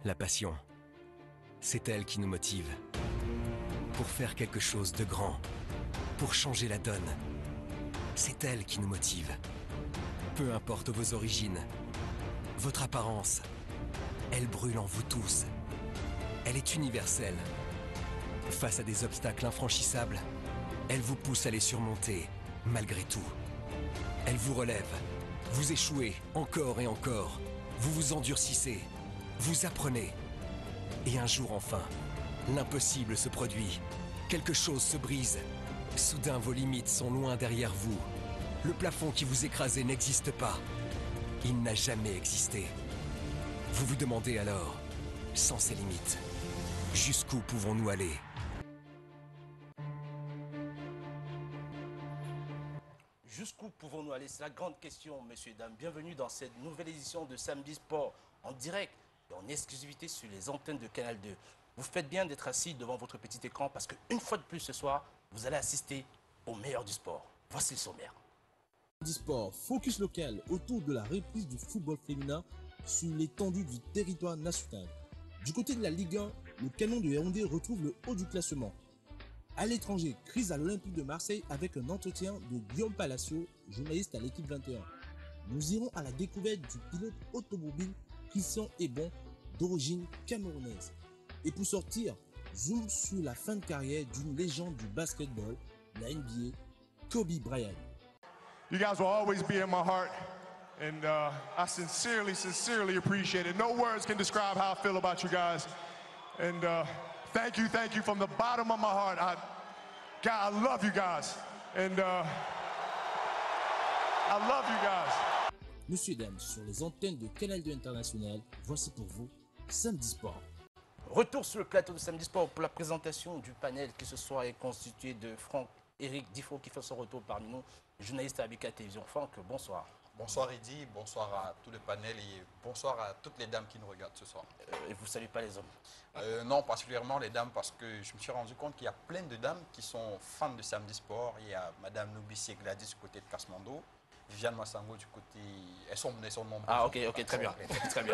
La passion, c'est elle qui nous motive. Pour faire quelque chose de grand, pour changer la donne. C'est elle qui nous motive. Peu importe vos origines, votre apparence, elle brûle en vous tous. Elle est universelle. Face à des obstacles infranchissables, elle vous pousse à les surmonter, malgré tout. Elle vous relève. Vous échouez encore et encore. Vous vous endurcissez. Vous apprenez. Et un jour enfin, l'impossible se produit. Quelque chose se brise. Soudain, vos limites sont loin derrière vous. Le plafond qui vous écrasait n'existe pas. Il n'a jamais existé. Vous vous demandez alors, sans ces limites, jusqu'où pouvons-nous aller ? Jusqu'où pouvons-nous aller? C'est la grande question, messieurs et dames. Bienvenue dans cette nouvelle édition de Samedi Sport, en direct et en exclusivité sur les antennes de Canal 2. Vous faites bien d'être assis devant votre petit écran parce qu'une fois de plus ce soir, vous allez assister au meilleur du sport. Voici le sommaire. Du sport, focus local autour de la reprise du football féminin sur l'étendue du territoire national. Du côté de la Ligue 1, le Canon de Yaoundé retrouve le haut du classement. À l'étranger, crise à l'Olympique de Marseille avec un entretien de Guillaume Palacio, journaliste à l'équipe 21. Nous irons à la découverte du pilote automobile Christian Ebon, d'origine camerounaise. Et pour sortir, zoom sur la fin de carrière d'une légende du basketball, la NBA, Kobe Bryant. You guys will always be in my heart, and I sincerely appreciate it. No words can describe how I feel about you guys. And thank you from the bottom of my heart. God, I love you guys, and I love you guys. Monsieur et dames, sur les antennes de Canal 2 International, voici pour vous Samedi Sport. Retour sur le plateau de Samedi Sport pour la présentation du panel qui ce soir est constitué de Franck-Éric Difo qui fait son retour parmi nous, journaliste à Abika Télévision. Franck, bonsoir. Bonsoir Eddy, bonsoir à tout le panel et bonsoir à toutes les dames qui nous regardent ce soir. Et vous ne saluez pas les hommes? Non, particulièrement les dames parce que je me suis rendu compte qu'il y a plein de dames qui sont fans de Samedi Sport. Il y a Madame Noubissi Gladys du côté de Kasmando, Viviane Massango du côté... Elles sont nombreuses. Ah ok, très bien.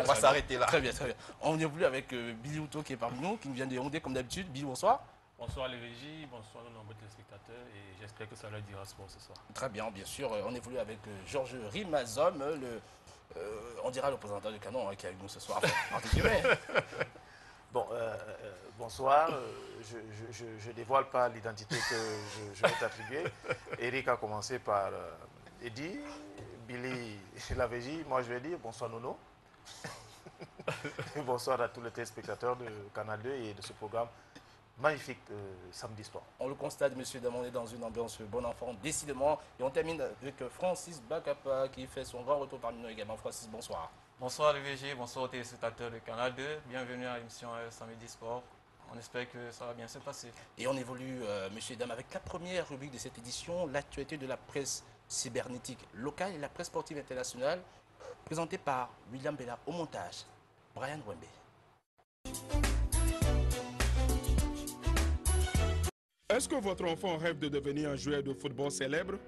On va s'arrêter là. Très bien. On est venu avec Billy Outo qui est parmi nous, qui nous vient de Yaoundé comme d'habitude. Billy, bonsoir. Bonsoir les régies, bonsoir nos nombreux téléspectateurs et j'espère que ça leur dira sport ce soir. Très bien, bien sûr. On évolue avec Georges Rimazom, on dira le représentant de Canon qui est avec nous ce soir. Bon, bonsoir. Je ne dévoile pas l'identité que je vais t'attribuer. Eric a commencé par Eddy, Billy la régie. Moi je vais dire bonsoir Nono. Bonsoir à tous les téléspectateurs de Canal 2 et de ce programme magnifique Samedi Sport. On le constate, monsieur Dam, on est dans une ambiance bon enfant, décidément. Et on termine avec Francis Bakapa qui fait son grand retour parmi nous également. Francis, bonsoir. Bonsoir les VG, bonsoir aux téléspectateurs de Canal 2. Bienvenue à l'émission Samedi Sport. On espère que ça va bien se passer. Et on évolue, monsieur et dames, avec la première rubrique de cette édition, l'actualité de la presse cybernétique locale et la presse sportive internationale, présentée par William Bella au montage. Brian Wembe. Est-ce que votre enfant rêve de devenir un joueur de football célèbre?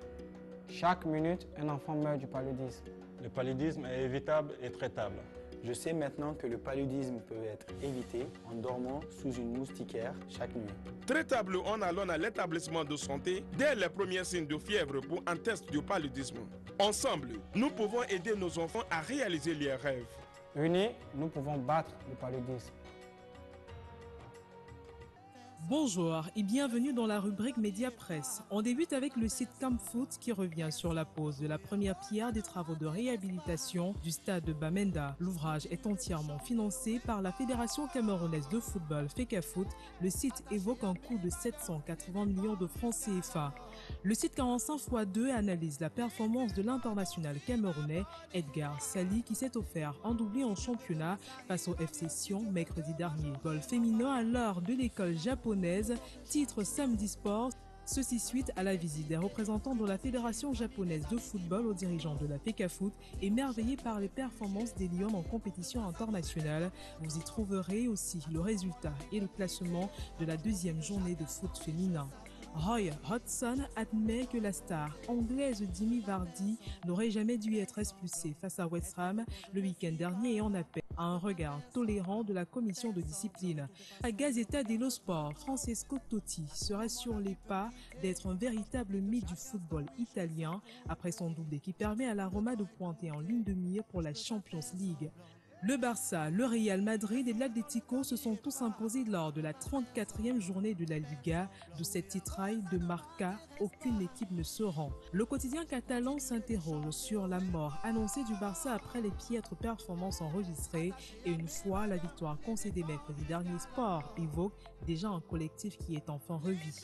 Chaque minute, un enfant meurt du paludisme. Le paludisme est évitable et traitable. Je sais maintenant que le paludisme peut être évité en dormant sous une moustiquaire chaque nuit. Traitable en allant à l'établissement de santé dès les premiers signes de fièvre pour un test du paludisme. Ensemble, nous pouvons aider nos enfants à réaliser leurs rêves. Unis, nous pouvons battre le paludisme. Bonjour et bienvenue dans la rubrique Média Presse. On débute avec le site Camfoot qui revient sur la pose de la première pierre des travaux de réhabilitation du stade de Bamenda. L'ouvrage est entièrement financé par la Fédération camerounaise de football FECAFOOT. Le site évoque un coût de 780 millions de francs CFA. Le site 45x2 analyse la performance de l'international camerounais Edgar Sali qui s'est offert un doublé en championnat face au FC Sion mercredi dernier. Golf féminin à l'heure de l'école japonaise, titre Samedi Sport. Ceci suite à la visite des représentants de la Fédération japonaise de football aux dirigeants de la FECAFOOT, émerveillés par les performances des Lions en compétition internationale. Vous y trouverez aussi le résultat et le classement de la deuxième journée de foot féminin. Roy Hodgson admet que la star anglaise Jimmy Vardy n'aurait jamais dû être expulsée face à West Ham le week-end dernier et en appelle à un regard tolérant de la commission de discipline. La Gazzetta dello Sport, Francesco Totti serait sur les pas d'être un véritable mythe du football italien après son doublé qui permet à la Roma de pointer en ligne de mire pour la Champions League. Le Barça, le Real Madrid et l'Atlético se sont tous imposés lors de la 34e journée de la Liga. De cette titraille de Marca, aucune équipe ne se rend. Le quotidien catalan s'interroge sur la mort annoncée du Barça après les piètres performances enregistrées et une fois la victoire concédée mercredi dernier, Sport évoque déjà un collectif qui est enfin revu.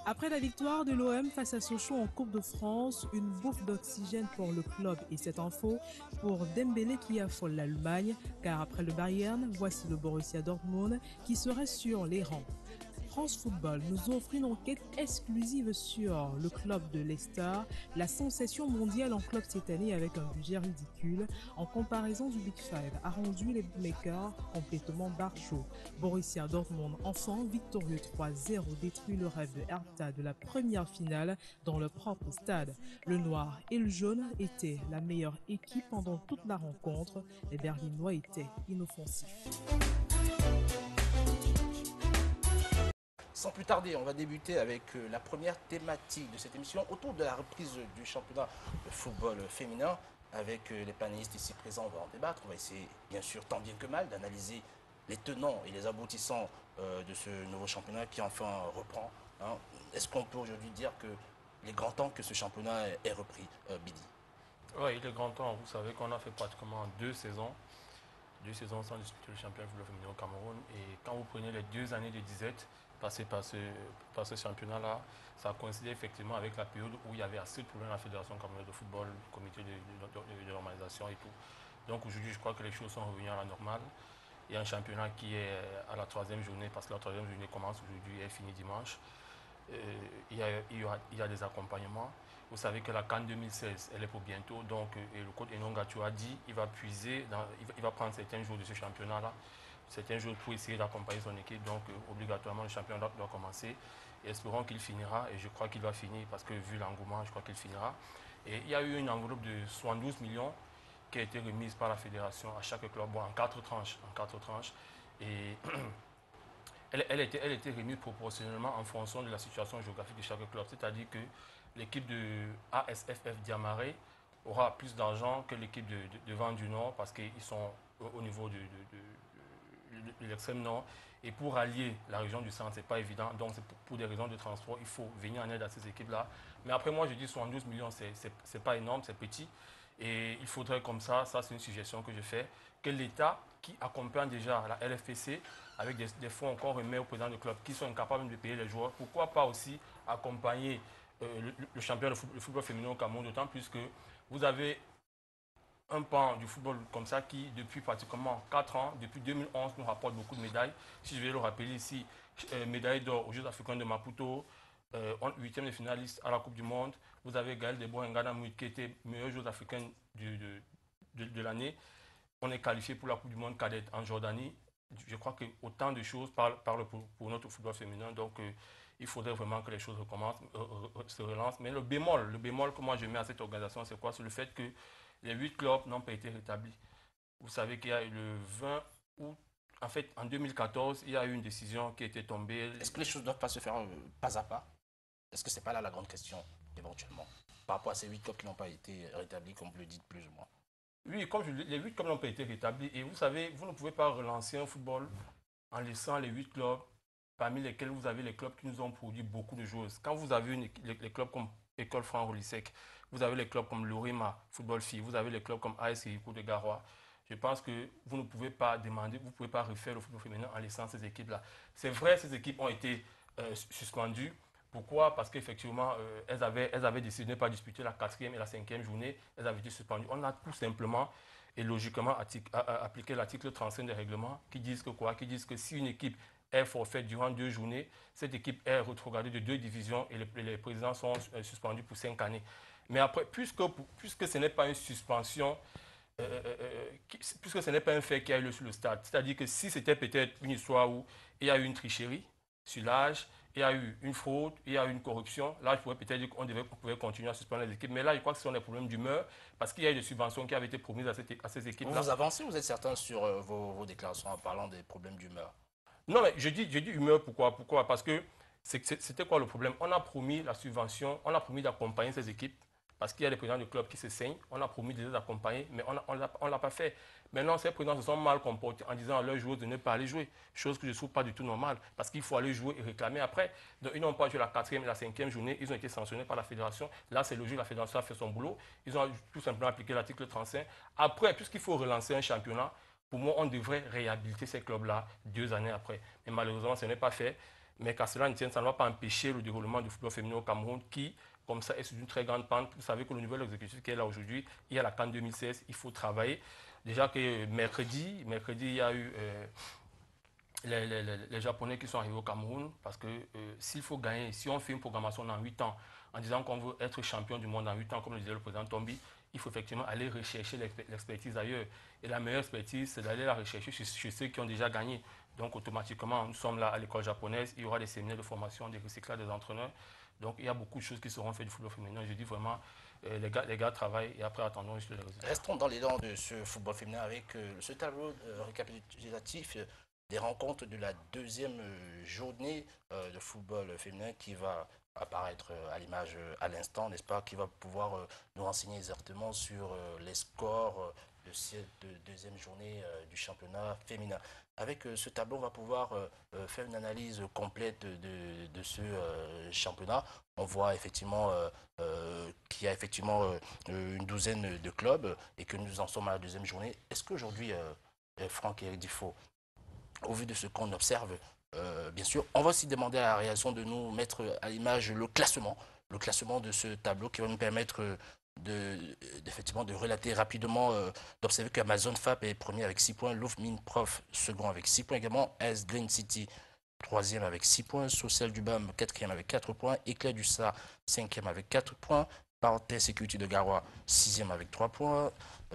Après la victoire de l'OM face à Sochaux en Coupe de France, une bouffe d'oxygène pour le club et cette info pour Dembélé qui affole l'Allemagne, car après le Bayern, voici le Borussia Dortmund qui serait sur les rangs. France Football nous offre une enquête exclusive sur le club de Leicester, la sensation mondiale en club cette année avec un budget ridicule. En comparaison du Big Five, a rendu les bookmakers complètement barjots. Borussia Dortmund, enfant victorieux 3-0, détruit le rêve de Hertha de la première finale dans leur propre stade. Le noir et le jaune étaient la meilleure équipe pendant toute la rencontre. Les Berlinois étaient inoffensifs. Sans plus tarder, on va débuter avec la première thématique de cette émission autour de la reprise du championnat de football féminin. Avec les panélistes ici présents, on va en débattre. On va essayer, bien sûr, tant bien que mal, d'analyser les tenants et les aboutissants de ce nouveau championnat qui enfin reprend. Hein. Est-ce qu'on peut aujourd'hui dire qu'il est grand temps que ce championnat ait repris, Bidi? Oui, il est grand temps. Vous savez qu'on a fait pratiquement deux saisons sans disputer le championnat de football féminin au Cameroun. Et quand vous prenez les 2 années de disette passées par ce championnat-là, ça a coïncidé effectivement avec la période où il y avait assez de problèmes à la Fédération camerounaise de football, le comité de normalisation et tout. Donc aujourd'hui, je crois que les choses sont revenues à la normale. Il y a un championnat qui est à la 3e journée, parce que la 3e journée commence aujourd'hui et est finie dimanche. Il y a des accompagnements. Vous savez que la CAN 2016, elle est pour bientôt. Donc, et le coach Enonga a dit il va puiser, il va prendre certains jours de ce championnat-là, certains jours pour essayer d'accompagner son équipe. Donc, obligatoirement, le championnat doit commencer. Et espérons qu'il finira. Et je crois qu'il va finir parce que, vu l'engouement, je crois qu'il finira. Et il y a eu une enveloppe de 72 millions qui a été remise par la fédération à chaque club, bon, en 4 tranches. Et elle était remise proportionnellement en fonction de la situation géographique de chaque club. C'est-à-dire que l'équipe de ASFF Diamaré aura plus d'argent que l'équipe de Vent du Nord parce qu'ils sont au niveau de l'extrême nord. Et pour allier la région du centre, ce n'est pas évident. Donc, pour des raisons de transport, il faut venir en aide à ces équipes-là. Mais après, moi, je dis 72 millions, ce n'est pas énorme, c'est petit. Et il faudrait comme ça c'est une suggestion que je fais, que l'État qui accompagne déjà la LFPC avec des fonds qu'on remet au président du club qui sont incapables de payer les joueurs, pourquoi pas aussi accompagner le champion de football féminin au Cameroun, d'autant plus que vous avez un pan du football comme ça qui, depuis pratiquement 4 ans, depuis 2011, nous rapporte beaucoup de médailles. Si je vais le rappeler ici, médaille d'or aux Jeux africains de Maputo, 8e de finaliste à la Coupe du Monde. Vous avez Gaël Debois Ngana qui était meilleur joueur africain de l'année. On est qualifié pour la Coupe du Monde cadette en Jordanie. Je crois que autant de choses parlent pour notre football féminin. Donc, il faudrait vraiment que les choses se relancent. Mais le bémol que moi je mets à cette organisation, c'est quoi? C'est le fait que les 8 clubs n'ont pas été rétablis. Vous savez qu'il y a eu le 20 août. En fait, en 2014, il y a eu une décision qui a été tombée. Est-ce que les choses ne doivent pas se faire pas à pas? Est-ce que ce n'est pas là la grande question, éventuellement, par rapport à ces 8 clubs qui n'ont pas été rétablis, comme vous le dites plus ou moins? Oui, comme les 8 clubs n'ont pas été rétablis. Et vous savez, vous ne pouvez pas relancer un football en laissant les 8 clubs, parmi lesquels vous avez les clubs qui nous ont produit beaucoup de joueuses. Quand vous avez les clubs comme École Franc Rolisec, vous avez les clubs comme Lorima, Football Filles, vous avez les clubs comme AS Rico de Garoua. Je pense que vous ne pouvez pas demander, vous ne pouvez pas refaire le football féminin en laissant ces équipes-là. C'est vrai, ces équipes ont été suspendues. Pourquoi? Parce qu'effectivement, elles avaient décidé de ne pas disputer la 4e et la 5e journée. Elles avaient été suspendues. On a tout simplement et logiquement appliqué l'article 35 des règlements qui disent que quoi? Qui disent que si une équipe est forfaite durant 2 journées, cette équipe est rétrogradée de 2 divisions et les présidents sont suspendus pour 5 années. Mais après, puisque ce n'est pas une suspension, puisque ce n'est pas un fait qui a eu lieu sur le stade, c'est-à-dire que si c'était peut-être une histoire où il y a eu une tricherie, sur l'âge, il y a eu une fraude, il y a eu une corruption. Là, je pourrais peut-être dire qu'on pouvait continuer à suspendre les équipes. Mais là, je crois que ce sont des problèmes d'humeur parce qu'il y a eu des subventions qui avaient été promises à ces équipes-là. Vous avancez, vous êtes certain sur vos déclarations en parlant des problèmes d'humeur? Non, mais je dis humeur, pourquoi? Parce que c'était quoi le problème? On a promis la subvention, on a promis d'accompagner ces équipes parce qu'il y a des présidents de clubs qui se saignent. On a promis de les accompagner, mais on ne l'a pas fait. Maintenant, ces présidents se sont mal comportés en disant à leurs joueurs de ne pas aller jouer, chose que je ne trouve pas du tout normale parce qu'il faut aller jouer et réclamer après. Donc, ils n'ont pas joué la 4e et la 5e journée, ils ont été sanctionnés par la fédération. Là, c'est logique, la fédération a fait son boulot. Ils ont tout simplement appliqué l'article 35. Après, puisqu'il faut relancer un championnat, pour moi, on devrait réhabiliter ces clubs-là 2 années après. Mais malheureusement, ce n'est pas fait. Mais qu'à cela ne tienne, ça ne va pas empêcher le déroulement du football féminin au Cameroun qui, comme ça, est sur une très grande pente. Vous savez que le nouvel exécutif qui est là aujourd'hui, il y a la CAN 2016, il faut travailler. Déjà que mercredi, il y a eu les Japonais qui sont arrivés au Cameroun parce que s'il faut gagner, si on fait une programmation dans 8 ans, en disant qu'on veut être champion du monde dans 8 ans, comme le disait le président Tombi, il faut effectivement aller rechercher l'expertise ailleurs. Et la meilleure expertise, c'est d'aller la rechercher chez ceux qui ont déjà gagné. Donc, automatiquement, nous sommes là à l'école japonaise. Il y aura des séminaires de formation, des recyclages des entraîneurs. Donc, il y a beaucoup de choses qui seront faites du football féminin. Je dis vraiment, les gars travaillent et après, attendons juste les résultats. Restons dans l'élan de ce football féminin avec ce tableau récapitulatif des rencontres de la 2e journée de football féminin qui va apparaître à l'image à l'instant, n'est-ce pas, qui va pouvoir nous renseigner exactement sur les scores de cette 2e journée du championnat féminin. Avec ce tableau, on va pouvoir faire une analyse complète de ce championnat. On voit effectivement qu'il y a effectivement une douzaine de clubs et que nous en sommes à la 2e journée. Est-ce qu'aujourd'hui, Franck et Difo, au vu de ce qu'on observe, bien sûr, on va aussi demander à la réaction de nous mettre à l'image le classement de ce tableau qui va nous permettre effectivement de relater rapidement, d'observer qu'Amazon FAP est premier avec 6 points, Louvre Mine Prof second avec 6 points également, AS Green City 3e avec 6 points, Social du BAM 4e avec 4 points, Éclair du Sa 5e avec 4 points, Parenthèse Sécurité de Garoua 6e avec 3 points,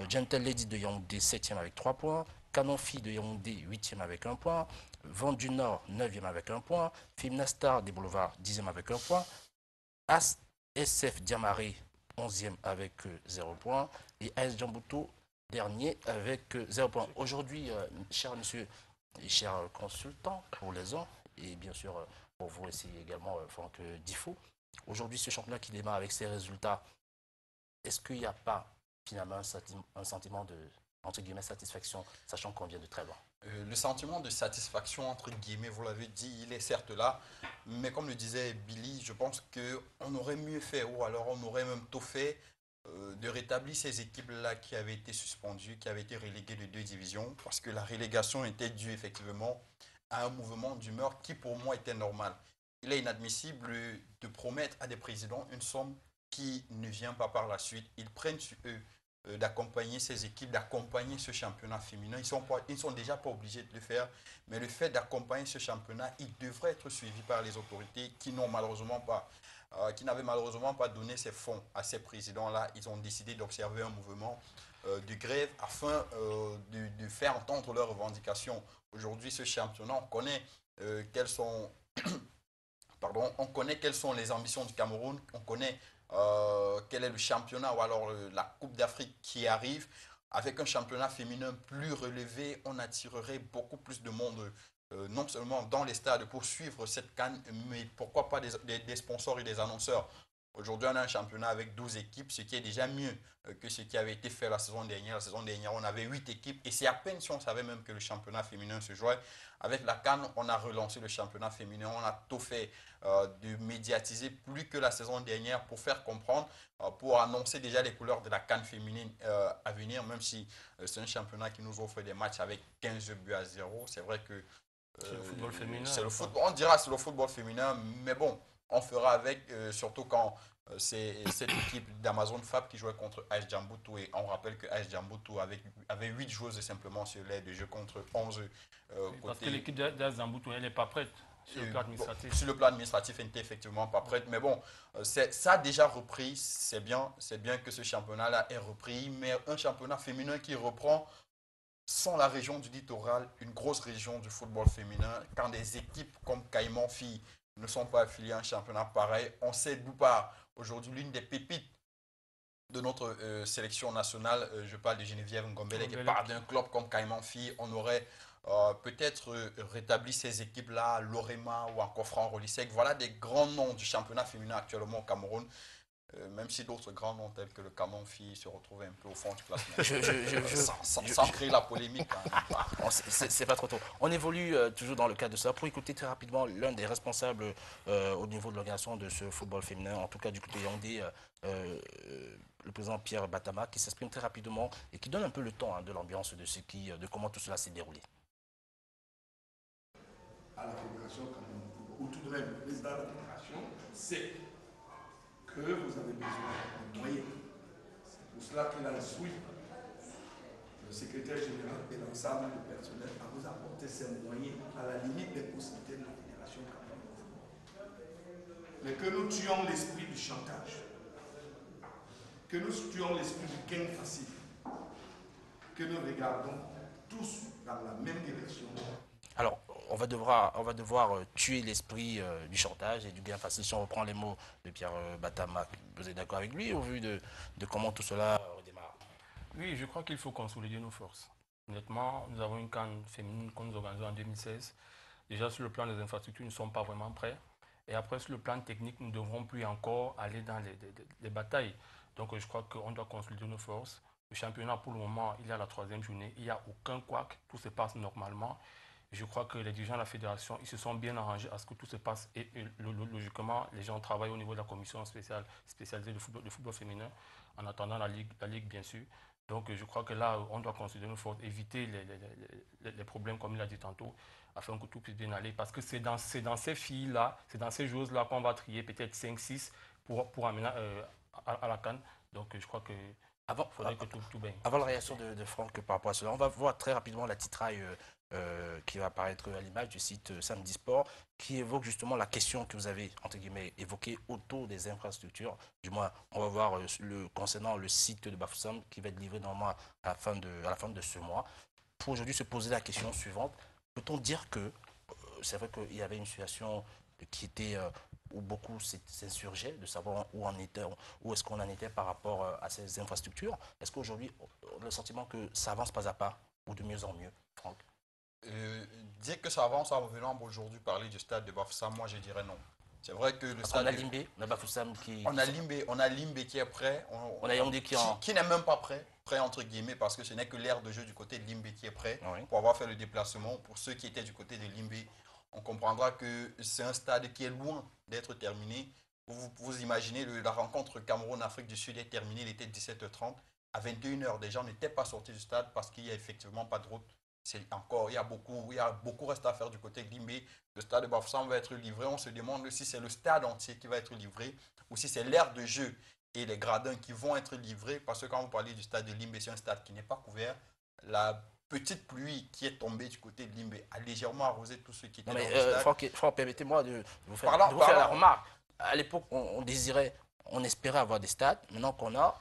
Gentle Lady de Yaoundé 7e avec 3 points, Canonfi de Yaoundé 8e avec 1 point, Vent du Nord 9e avec 1 point, Fimnastar des Boulevards 10e avec 1 point, SF Diamaré 11e avec 0 points et AS Djambuto dernier avec 0 points. Aujourd'hui, cher monsieur et cher consultant pour les uns et bien sûr pour vous aussi également Franck Difo, aujourd'hui ce championnat qui démarre avec ses résultats, est-ce qu'il n'y a pas finalement un sentiment de, entre guillemets, satisfaction, sachant qu'on vient de très loin? Le sentiment de satisfaction, entre guillemets, vous l'avez dit, il est certes là, mais comme le disait Billy, je pense qu'on aurait mieux fait, ou alors on aurait même tout fait, de rétablir ces équipes-là qui avaient été suspendues, qui avaient été reléguées de 2 divisions, parce que la relégation était due effectivement à un mouvement d'humeur qui pour moi était normal. Il est inadmissible de promettre à des présidents une somme qui ne vient pas par la suite. Ils prennent sur eux d'accompagner ces équipes, d'accompagner ce championnat féminin. Ils sont déjà pas obligés de le faire, mais le fait d'accompagner ce championnat, il devrait être suivi par les autorités qui n'avaient malheureusement pas donné ces fonds à ces présidents-là. Ils ont décidé d'observer un mouvement de grève afin de faire entendre leurs revendications. Aujourd'hui, ce championnat, on connaît quelles sont les ambitions du Cameroun, on connaît quel est le championnat ou alors la Coupe d'Afrique qui arrive. Avec un championnat féminin plus relevé, on attirerait beaucoup plus de monde, non seulement dans les stades pour suivre cette CAN, mais pourquoi pas des sponsors et des annonceurs. Aujourd'hui, on a un championnat avec 12 équipes, ce qui est déjà mieux que ce qui avait été fait la saison dernière. La saison dernière, on avait 8 équipes et c'est à peine si on savait même que le championnat féminin se jouait. Avec la CAN, on a relancé le championnat féminin, on a tout fait de médiatiser plus que la saison dernière pour faire comprendre, pour annoncer déjà les couleurs de la CAN féminine à venir, même si c'est un championnat qui nous offre des matchs avec 15 buts à 0. C'est vrai que c'est le football féminin. C'est le football, on dira c'est le football féminin, mais bon, on fera avec, surtout quand c'est cette équipe d'Amazon FAP qui jouait contre AS Djambutu et on rappelle que AS Djambutu avait 8 joueuses simplement sur l'aile de jeu contre 11 parce que l'équipe d'AS Djambutu, elle n'est pas prête sur le plan administratif. Sur le plan administratif, elle n'était effectivement pas prête, mais bon, ça a déjà repris, c'est bien que ce championnat-là ait repris, mais un championnat féminin qui reprend, sont la région du littoral, une grosse région du football féminin. Quand des équipes comme Caïman Filles ne sont pas affiliées à un championnat pareil, on sait d'où part aujourd'hui l'une des pépites de notre sélection nationale. Je parle de Geneviève Ngombele qui part d'un club comme Caïman Filles. On aurait peut-être rétabli ces équipes-là, Lorema ou encore Franck Rolisek. Voilà des grands noms du championnat féminin actuellement au Cameroun. Même si d'autres grands noms tels que le Cameroun Filles se retrouvent un peu au fond du classement. Sans créer la polémique. Hein. C'est pas trop tôt. On évolue toujours dans le cadre de ça. Pour écouter très rapidement l'un des responsables au niveau de l'organisation de ce football féminin, en tout cas du côté Yaoundé, le président Pierre Batama, qui s'exprime très rapidement et qui donne un peu le temps de l'ambiance de comment tout cela s'est déroulé. À la fédération, ou tout de même le président de la fédération, c'est que vous avez besoin de moyens. C'est pour cela qu'il a instruit le secrétaire général et l'ensemble du personnel à vous apporter ces moyens à la limite des possibilités de la fédération camerounaise. Mais que nous tuons l'esprit du chantage, que nous tuons l'esprit du gain facile, que nous regardons tous dans la même direction. Alors, on va devoir tuer l'esprit du chantage et du gain facile. Si on reprend les mots de Pierre Batama, vous êtes d'accord avec lui au vu de comment tout cela redémarre? Oui, je crois qu'il faut consolider nos forces. Honnêtement, nous avons une CAN féminine qu'on nous organisons en 2016. Déjà, sur le plan des infrastructures, nous ne sommes pas vraiment prêts. Et après, sur le plan technique, nous ne devrons plus encore aller dans les batailles. Donc, je crois qu'on doit consolider nos forces. Le championnat, pour le moment, il est à la 3e journée. Il n'y a aucun couac. Tout se passe normalement. Je crois que les dirigeants de la fédération, ils se sont bien arrangés à ce que tout se passe et logiquement, les gens travaillent au niveau de la commission spécialisée de football féminin en attendant la ligue bien sûr. Donc je crois que là, on doit considérer nos forces, éviter les problèmes comme il a dit tantôt, afin que tout puisse bien aller. Parce que c'est dans ces filles-là, c'est dans ces joueuses-là qu'on va trier peut-être 5-6 pour amener à la CAN. Donc je crois que faudrait que tout baigne. Avant la réaction de Franck par rapport à cela, on va voir très rapidement la titraille qui va apparaître à l'image du site Samedi Sport, qui évoque justement la question que vous avez, entre guillemets, évoquée autour des infrastructures. Du moins, on va voir concernant le site de Bafoussam qui va être livré normalement à la fin de ce mois. Pour aujourd'hui se poser la question suivante, peut-on dire que c'est vrai qu'il y avait une situation qui était où beaucoup s'insurgeaient de savoir où est-ce qu'on en était par rapport à ces infrastructures. Est-ce qu'aujourd'hui, on a le sentiment que ça avance pas à pas ou de mieux en mieux, Franck? Dire que ça avance en revenant aujourd'hui parler du stade de Bafoussam, moi je dirais non. C'est vrai que le stade. On a Limbé, on a Bafoussam qui. On a Limbé qui est prêt. On a Yaoundé qui n'est même pas prêt entre guillemets, parce que ce n'est que l'aire de jeu du côté de Limbé qui est prêt pour avoir fait le déplacement. Pour ceux qui étaient du côté de Limbé, on comprendra que c'est un stade qui est loin d'être terminé. Vous imaginez, la rencontre Cameroun-Afrique du Sud est terminée, il était 17h30. À 21h, des gens n'étaient pas sortis du stade parce qu'il n'y a effectivement pas de route. Il y a beaucoup reste à faire du côté de Limbé. Le stade de Bafoussam va être livré. On se demande si c'est le stade entier qui va être livré ou si c'est l'aire de jeu et les gradins qui vont être livrés. Parce que quand vous parlez du stade de Limbé, c'est un stade qui n'est pas couvert. La petite pluie qui est tombée du côté de Limbé a légèrement arrosé tous ceux qui étaient dans le stade. Franck, permettez-moi de vous faire la remarque. À l'époque, on espérait avoir des stades. Maintenant qu'on a...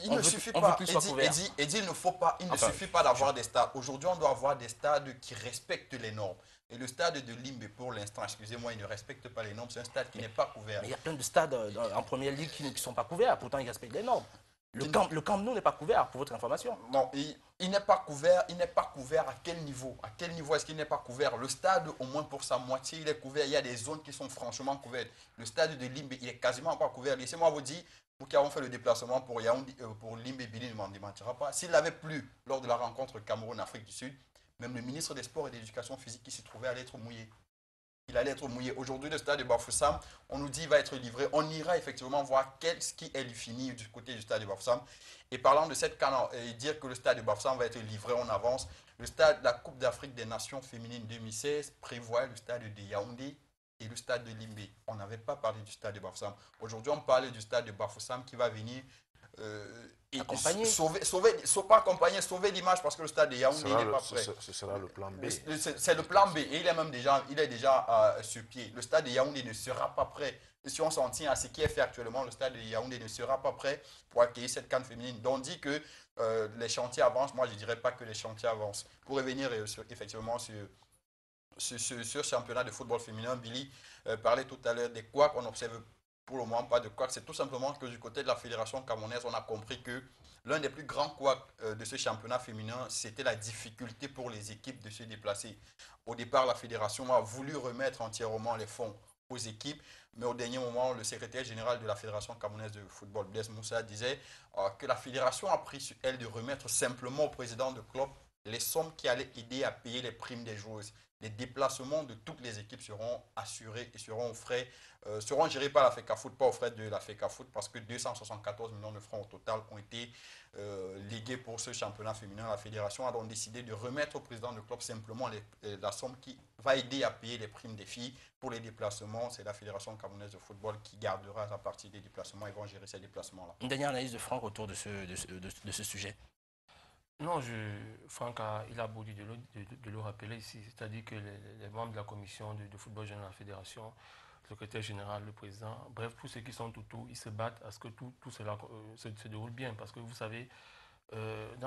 il ne suffit pas, Eddie, il ne suffit pas d'avoir des stades. Aujourd'hui, on doit avoir des stades qui respectent les normes. Et le stade de Limbé, pour l'instant, excusez-moi, il ne respecte pas les normes. C'est un stade qui n'est pas couvert. Mais il y a plein de stades en première ligue qui ne sont pas couverts. Pourtant, ils respectent les normes. Le Camp Nou n'est pas couvert, pour votre information. Non, il n'est pas couvert. Il n'est pas couvert à quel niveau? À quel niveau est-ce qu'il n'est pas couvert? Le stade, au moins pour sa moitié, il est couvert. Il y a des zones qui sont franchement couvertes. Le stade de Limbé, il n'est quasiment pas couvert. Laissez-moi vous dire, vous qui avez fait le déplacement pour Limbé, Billy ne m'en démentira pas. S'il avait plu lors de la rencontre Cameroun-Afrique du Sud, même le ministre des Sports et de l'Éducation physique qui s'y trouvait allait être mouillé. Il allait être mouillé. Aujourd'hui, le stade de Bafoussam, on nous dit qu'il va être livré. On ira effectivement voir ce qui est fini du côté du stade de Bafoussam. Et parlant de cette canne, et dire que le stade de Bafoussam va être livré, on avance. Le stade de la Coupe d'Afrique des Nations féminines 2016 prévoit le stade de Yaoundé et le stade de Limbé. On n'avait pas parlé du stade de Bafoussam. Aujourd'hui, on parle du stade de Bafoussam qui va venir sauver l'image parce que le stade de Yaoundé n'est pas prêt. Ce sera le plan B. C'est le plan B et il est déjà sur pied. Le stade de Yaoundé ne sera pas prêt. si on s'en tient à ce qui est fait actuellement, le stade de Yaoundé ne sera pas prêt pour accueillir cette CAN féminine. Donc, on dit que les chantiers avancent. Moi, je ne dirais pas que les chantiers avancent. Pour revenir effectivement sur ce championnat de football féminin, Billy parlait tout à l'heure des couacs. On n'observe pour le moment pas de couacs. C'est tout simplement que du côté de la fédération camerounaise, on a compris que l'un des plus grands couacs de ce championnat féminin, c'était la difficulté pour les équipes de se déplacer. Au départ, la fédération a voulu remettre entièrement les fonds aux équipes, mais au dernier moment, le secrétaire général de la Fédération camerounaise de football, Blaise Moussa, disait que la fédération a pris sur elle de remettre simplement au président de club les sommes qui allaient aider à payer les primes des joueuses. Les déplacements de toutes les équipes seront assurés et seront gérés par la FECAFOOT, pas aux frais de la FECAFOOT, parce que 274 millions de francs au total ont été légués pour ce championnat féminin. La fédération a donc décidé de remettre au président du club simplement la somme qui va aider à payer les primes des filles. Pour les déplacements, c'est la Fédération camerounaise de football qui gardera à partir des déplacements et vont gérer ces déplacements-là. Une dernière analyse de Franck autour de ce sujet. Non, Franck il a beau dire de le rappeler ici, c'est-à-dire que les membres de la commission de football jeune de la fédération, le secrétaire général, le président, bref, tous ceux qui sont autour, ils se battent à ce que tout cela se déroule bien. Parce que vous savez,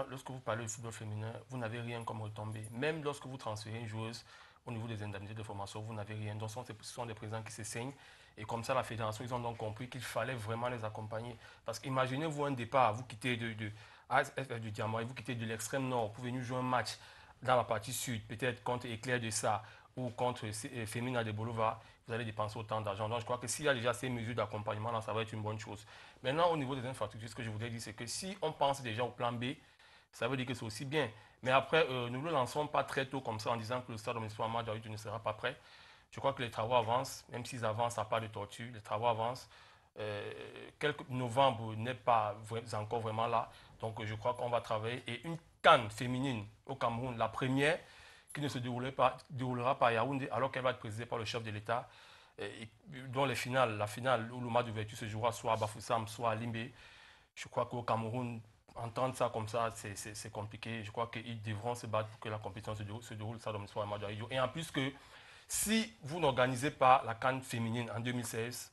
lorsque vous parlez de football féminin, vous n'avez rien comme retombée. Même lorsque vous transférez une joueuse au niveau des indemnités de formation, vous n'avez rien. Donc ce sont des présidents qui se saignent. Et comme ça, la fédération, ils ont donc compris qu'il fallait vraiment les accompagner. Parce qu'imaginez-vous un départ, vous quittez du Diamant, et vous quittez de l'extrême nord pour venir jouer un match dans la partie sud, peut-être contre Éclair de Sa ou contre Fémina de Bolova, vous allez dépenser autant d'argent. Donc je crois que s'il y a déjà ces mesures d'accompagnement, là, ça va être une bonne chose. Maintenant, au niveau des infrastructures, ce que je voudrais dire, c'est que si on pense déjà au plan B, ça veut dire que c'est aussi bien. Mais après, nous ne le lançons pas très tôt comme ça en disant que le stade municipal Amadou ne sera pas prêt. Je crois que les travaux avancent, même s'ils avancent à pas de tortue, les travaux avancent. Novembre n'est pas encore vraiment là. Donc je crois qu'on va travailler. Et une CAN féminine au Cameroun, la première, qui ne se déroulera pas à Yaoundé, alors qu'elle va être présidée par le chef de l'État, dont la finale où le match d'ouverture se jouera soit à Bafoussam, soit à Limbé. Je crois qu'au Cameroun, entendre ça comme ça, c'est compliqué. Je crois qu'ils devront se battre pour que la compétition se déroule ça dans l'histoire de Amadou. Et en plus que si vous n'organisez pas la CAN féminine en 2016,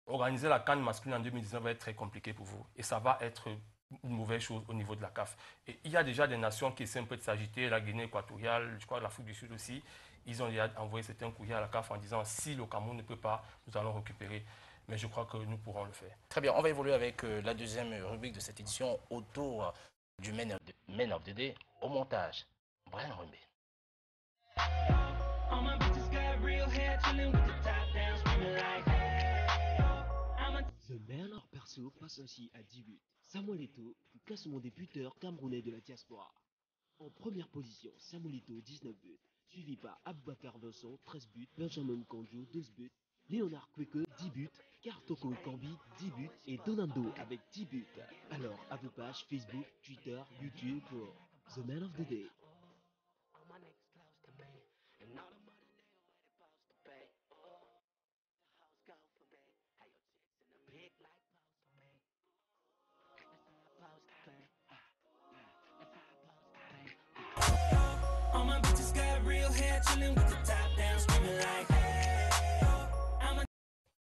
organiser la CAN masculine en 2019 va être très compliqué pour vous. Et ça va être une mauvaise chose au niveau de la CAF. Et il y a déjà des nations qui essaient un peu de s'agiter, la Guinée équatoriale, je crois l'Afrique du Sud aussi. Ils ont déjà envoyé certains courriers à la CAF en disant si le Cameroun ne peut pas, nous allons récupérer. Mais je crois que nous pourrons le faire. Très bien, on va évoluer avec la deuxième rubrique de cette édition autour du Men of the Day au montage. Brian Rumbe. The Man of Perso passe ainsi à 10 buts. Samuel Eto'o, classement des buteurs camerounais de la diaspora. En première position, Samuel Eto'o, 19 buts. Suivi par Aboubakar Vincent, 13 buts. Benjamin Kanjo, 12 buts. Léonard Kweke, 10 buts. Kartoko Kambi, 10 buts. Et Donando avec 10 buts. Alors, à vos pages Facebook, Twitter, YouTube pour The Man of the Day.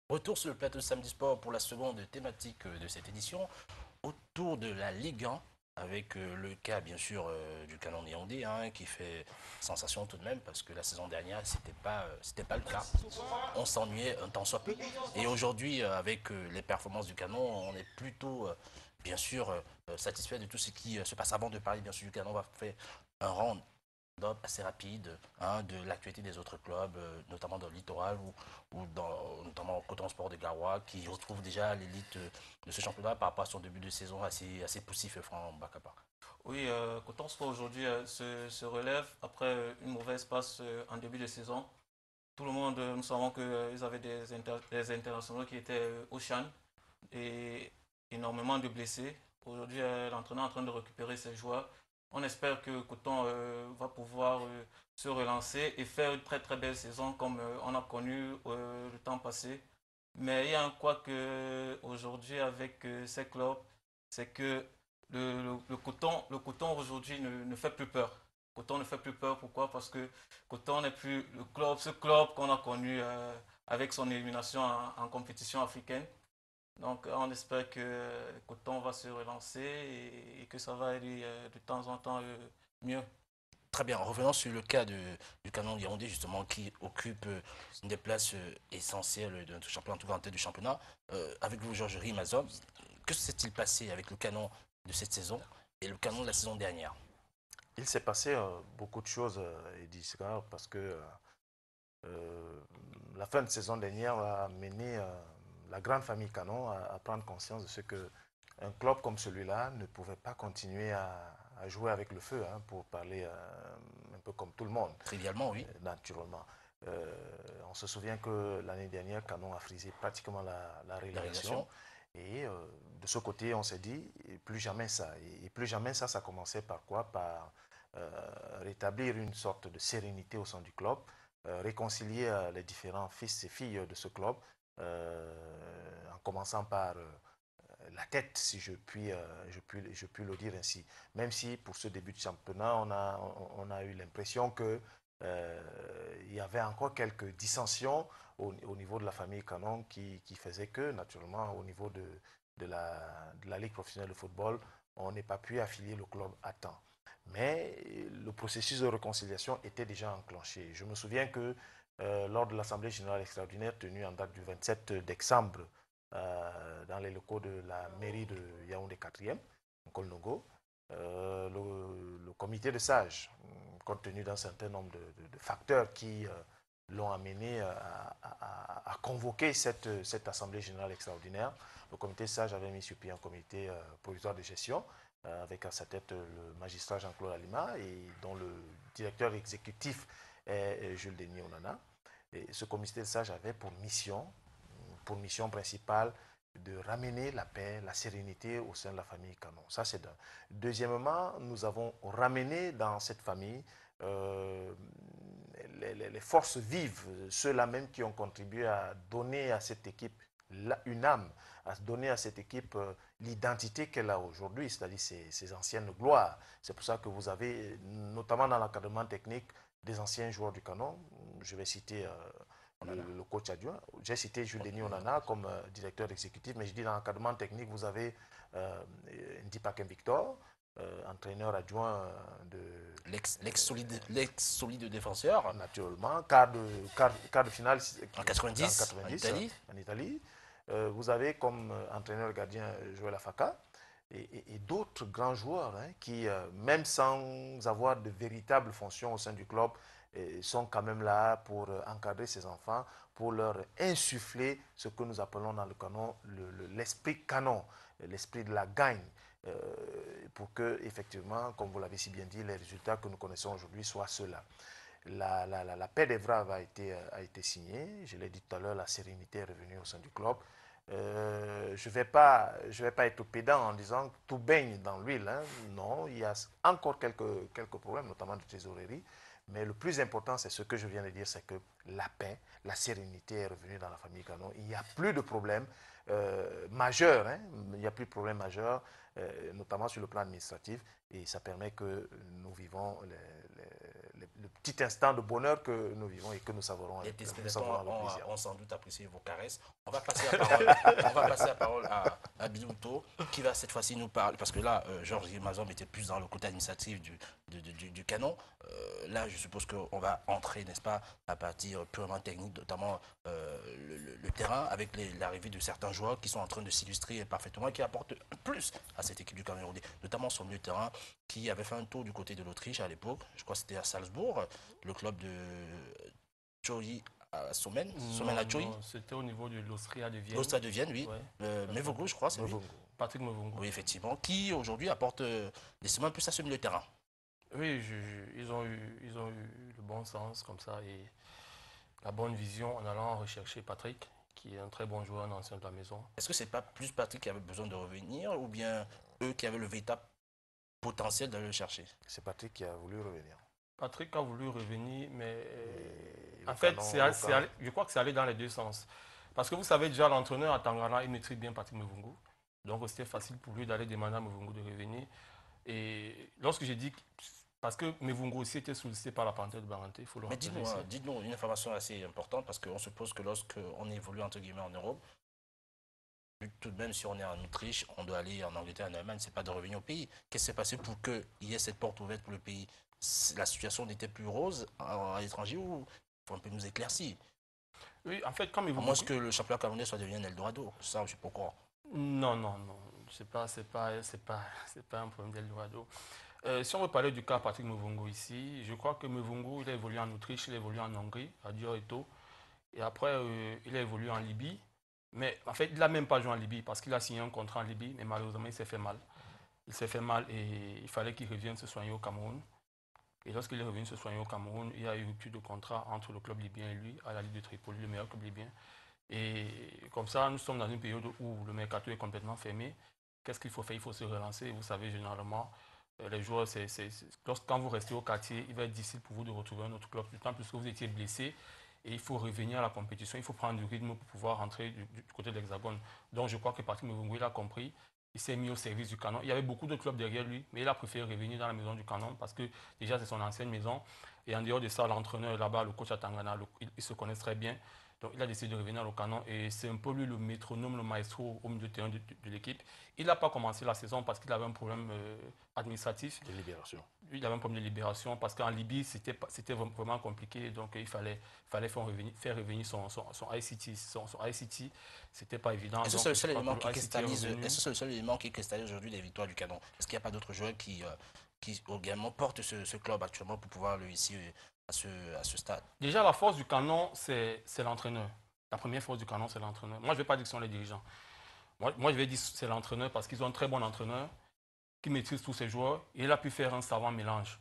Retour sur le plateau Samedi Sport pour la seconde thématique de cette édition autour de la Ligue 1 avec le cas bien sûr du Canon Yaoundé qui fait sensation tout de même parce que la saison dernière c'était pas le cas. On s'ennuyait un tant soit peu et aujourd'hui avec les performances du Canon on est plutôt bien sûr satisfait de tout ce qui se passe. Avant de parler bien sûr du Canon, on va faire un round assez rapide de l'actualité des autres clubs, notamment dans le littoral ou notamment au Coton Sport de Garoua qui retrouve déjà l'élite de ce championnat par rapport à son début de saison assez poussif, Franck Bakapa. Oui, Coton Sport aujourd'hui se relève après une mauvaise passe en début de saison. Tout le monde, nous savons qu'ils avaient des internationaux qui étaient au Chan et énormément de blessés. Aujourd'hui, l'entraîneur est en train de récupérer ses joueurs. On espère que Coton va pouvoir se relancer et faire une très très belle saison comme on a connu le temps passé. Mais il y a un quoi aujourd'hui avec ces clubs, c'est que le Coton aujourd'hui ne fait plus peur. Coton ne fait plus peur, pourquoi? Parce que Coton n'est plus ce club qu'on a connu avec son élimination en compétition africaine. Donc on espère que Coton va se relancer et que ça va aller de temps en temps mieux. Très bien, revenons sur le cas du Canon Yaoundé, justement, qui occupe une des places essentielles de notre championnat, en tout cas en tête du championnat. Avec vous, Georges Rimazov, que s'est-il passé avec le Canon de cette saison et le Canon de la saison dernière? Il s'est passé beaucoup de choses, Eddy Scar, parce que la fin de saison dernière a mené la grande famille Canon à prendre conscience de ce qu'un club comme celui-là ne pouvait pas continuer à jouer avec le feu, hein, pour parler un peu comme tout le monde. Trivialement, oui. Naturellement. On se souvient que l'année dernière, Canon a frisé pratiquement la relégation. Et de ce côté, on s'est dit, plus jamais ça. Et plus jamais ça, ça commençait par quoi? Par rétablir une sorte de sérénité au sein du club, réconcilier les différents fils et filles de ce club, en commençant par la tête, si je puis le dire ainsi. Même si pour ce début de championnat, on a eu l'impression qu'il y avait encore quelques dissensions au niveau de la famille Canon qui faisait que, naturellement, au niveau de la Ligue professionnelle de football, on n'ait pas pu affilier le club à temps. Mais le processus de réconciliation était déjà enclenché. Je me souviens que lors de l'Assemblée générale extraordinaire tenue en date du 27 décembre dans les locaux de la mairie de Yaoundé 4e, Kolnogo, le comité de sages, compte tenu d'un certain nombre de facteurs qui l'ont amené à convoquer cette Assemblée générale extraordinaire, le comité de sages avait mis sur pied un comité provisoire de gestion avec à sa tête le magistrat Jean-Claude Alima et dont le directeur exécutif est Jules Denis Onana. Et ce comité de sages avait pour mission principale de ramener la paix, la sérénité au sein de la famille Canon. Ça, c'est d'un. Deuxièmement, nous avons ramené dans cette famille les forces vives, ceux-là même qui ont contribué à donner à cette équipe une âme, à donner à cette équipe l'identité qu'elle a aujourd'hui, c'est-à-dire ses anciennes gloires. C'est pour ça que vous avez, notamment dans l'encadrement technique, des anciens joueurs du Canon. Je vais citer le coach adjoint. J'ai cité Jules Denis Onana comme directeur exécutif, mais je dis dans l'encadrement technique, vous avez Ndipakem Victor, entraîneur adjoint de... L'ex-solide défenseur. Naturellement, quart de finale en 90 en Italie. Vous avez comme entraîneur gardien Joël Afaka et d'autres grands joueurs, hein, qui, même sans avoir de véritables fonctions au sein du club, sont quand même là pour encadrer ces enfants, pour leur insuffler ce que nous appelons dans le canon l'esprit canon, l'esprit de la gagne, pour que, effectivement, comme vous l'avez si bien dit, les résultats que nous connaissons aujourd'hui soient ceux-là. La paix d'Evrav a été signée, je l'ai dit tout à l'heure, la sérénité est revenue au sein du club. Je ne vais pas être pédant en disant que tout baigne dans l'huile, hein. Non, il y a encore quelques problèmes, notamment de trésorerie. Mais le plus important, c'est ce que je viens de dire, c'est que la paix, la sérénité est revenue dans la famille Canon. Il n'y a plus de problème majeur, hein. Il n'y a plus de problème majeur, notamment sur le plan administratif. Et ça permet que nous vivons le petit instant de bonheur que nous vivons et que nous savourons. Les téléspectateurs ont sans doute apprécié vos caresses. On va passer la parole à Bilouto, qui va cette fois-ci nous parler, parce que là, Georges Rimazov était plus dans le côté administratif du canon. Là, je suppose qu'on va entrer, n'est-ce pas, à partir purement technique, notamment le terrain, avec l'arrivée de certains joueurs qui sont en train de s'illustrer parfaitement et qui apportent plus à cette équipe du Cameroun, notamment son milieu de terrain, qui avait fait un tour du côté de l'Autriche à l'époque. Je crois que c'était à Salzbourg, le club de Choi à Somen à Choi. C'était au niveau de l'Austria de Vienne. L'Austria de Vienne, oui. Ouais. Mevoglu, je crois, c'est lui. Patrick Mevoglu. Oui, effectivement. Qui aujourd'hui apporte des semaines plus à ce milieu de terrain. Oui, ils ont eu le bon sens comme ça et la bonne vision en allant rechercher Patrick, qui est un très bon joueur, un ancien de la maison. Est-ce que c'est pas plus Patrick qui avait besoin de revenir ou bien eux qui avaient le véritable potentiel d'aller le chercher? C'est Patrick qui a voulu revenir. Patrick a voulu revenir, mais en fait, je crois que c'est allé dans les deux sens. Parce que vous savez déjà, l'entraîneur à Tangana, il maîtrise bien Patrick Mevungu. Donc c'était facile pour lui d'aller demander à Mevungu de revenir. Et lorsque j'ai dit Parce que Mevungo aussi était sollicité par la parenthèse de Baranté, il faut le rappeler. Mais dites-nous une information assez importante, parce qu'on suppose que lorsqu'on évolue entre guillemets en Europe, tout de même, si on est en Autriche, on doit aller en Angleterre, en Allemagne, c'est pas de revenir au pays. Qu'est-ce qui s'est passé pour qu'il y ait cette porte ouverte pour le pays? La situation n'était plus rose à l'étranger ou il faut un peu nous éclaircir? Oui, en fait, comme Mevungo... À moins que le championnat camerounais soit devenu un Eldorado, ça, je suis pas croire. Non, non, non. C'est pas un problème d'Eldorado. Si on veut parler du cas Patrick Mevungo ici, je crois que Mevungo, il a évolué en Autriche, il a évolué en Hongrie, à Dioreto. Et après, il a évolué en Libye. Mais en fait, il n'a même pas joué en Libye parce qu'il a signé un contrat en Libye, mais malheureusement, il s'est fait mal. Il s'est fait mal et il fallait qu'il revienne se soigner au Cameroun. Et lorsqu'il est revenu se soigner au Cameroun, il y a eu rupture de contrat entre le club libyen et lui, à la Ligue de Tripoli, le meilleur club libyen. Et comme ça, nous sommes dans une période où le mercato est complètement fermé. Qu'est-ce qu'il faut faire? Il faut se relancer. Vous savez, généralement, les joueurs, quand vous restez au quartier, il va être difficile pour vous de retrouver un autre club. D'autant plus que vous étiez blessé. Et il faut revenir à la compétition, il faut prendre du rythme pour pouvoir rentrer du côté de l'Hexagone. Donc je crois que Patrick Mevungo, il a compris, il s'est mis au service du Canon. Il y avait beaucoup de clubs derrière lui, mais il a préféré revenir dans la maison du Canon parce que déjà c'est son ancienne maison. Et en dehors de ça, l'entraîneur là-bas, le coach à Tangana, ils se connaissent très bien. Donc il a décidé de revenir au Canon et c'est un peu lui le métronome, le maestro au milieu de terrain de l'équipe. Il n'a pas commencé la saison parce qu'il avait un problème administratif. De libération. Il avait un problème de libération parce qu'en Libye, c'était vraiment compliqué. Donc il fallait faire revenir son ICT. Son ICT, c'était pas évident. Est-ce que c'est le seul élément qui cristallise aujourd'hui les victoires du Canon? Est-ce qu'il n'y a pas d'autres joueurs qui également portent ce club actuellement pour pouvoir le ici à ce stade? Déjà, la force du Canon, c'est l'entraîneur. La première force du Canon, c'est l'entraîneur. Moi, je ne vais pas dire que ce sont les dirigeants. Moi, je vais dire que c'est l'entraîneur parce qu'ils ont un très bon entraîneur qui maîtrise tous ses joueurs. Et il a pu faire un savant mélange.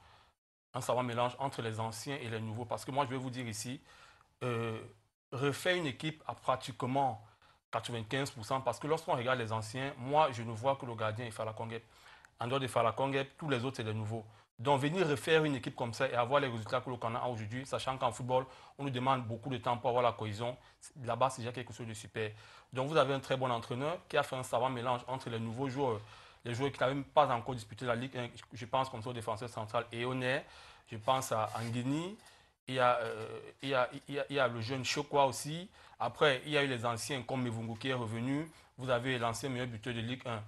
Un savant mélange entre les anciens et les nouveaux. Parce que moi, je vais vous dire ici, refaire une équipe à pratiquement 95%. Parce que lorsqu'on regarde les anciens, moi, je ne vois que le gardien et Fala Kongep. En dehors de Fala Kongep, tous les autres, c'est les nouveaux. Donc, venir refaire une équipe comme ça et avoir les résultats que le Canon a aujourd'hui, sachant qu'en football, on nous demande beaucoup de temps pour avoir la cohésion. Là-bas, c'est déjà quelque chose de super. Donc, vous avez un très bon entraîneur qui a fait un savant mélange entre les nouveaux joueurs, les joueurs qui n'avaient même pas encore disputé la Ligue 1. Je pense comme ça au défenseur central Eoner, je pense à Anguini, il y a le jeune Chokwa aussi. Après, il y a eu les anciens comme Mevungo qui est revenu. Vous avez l'ancien meilleur buteur de Ligue 1,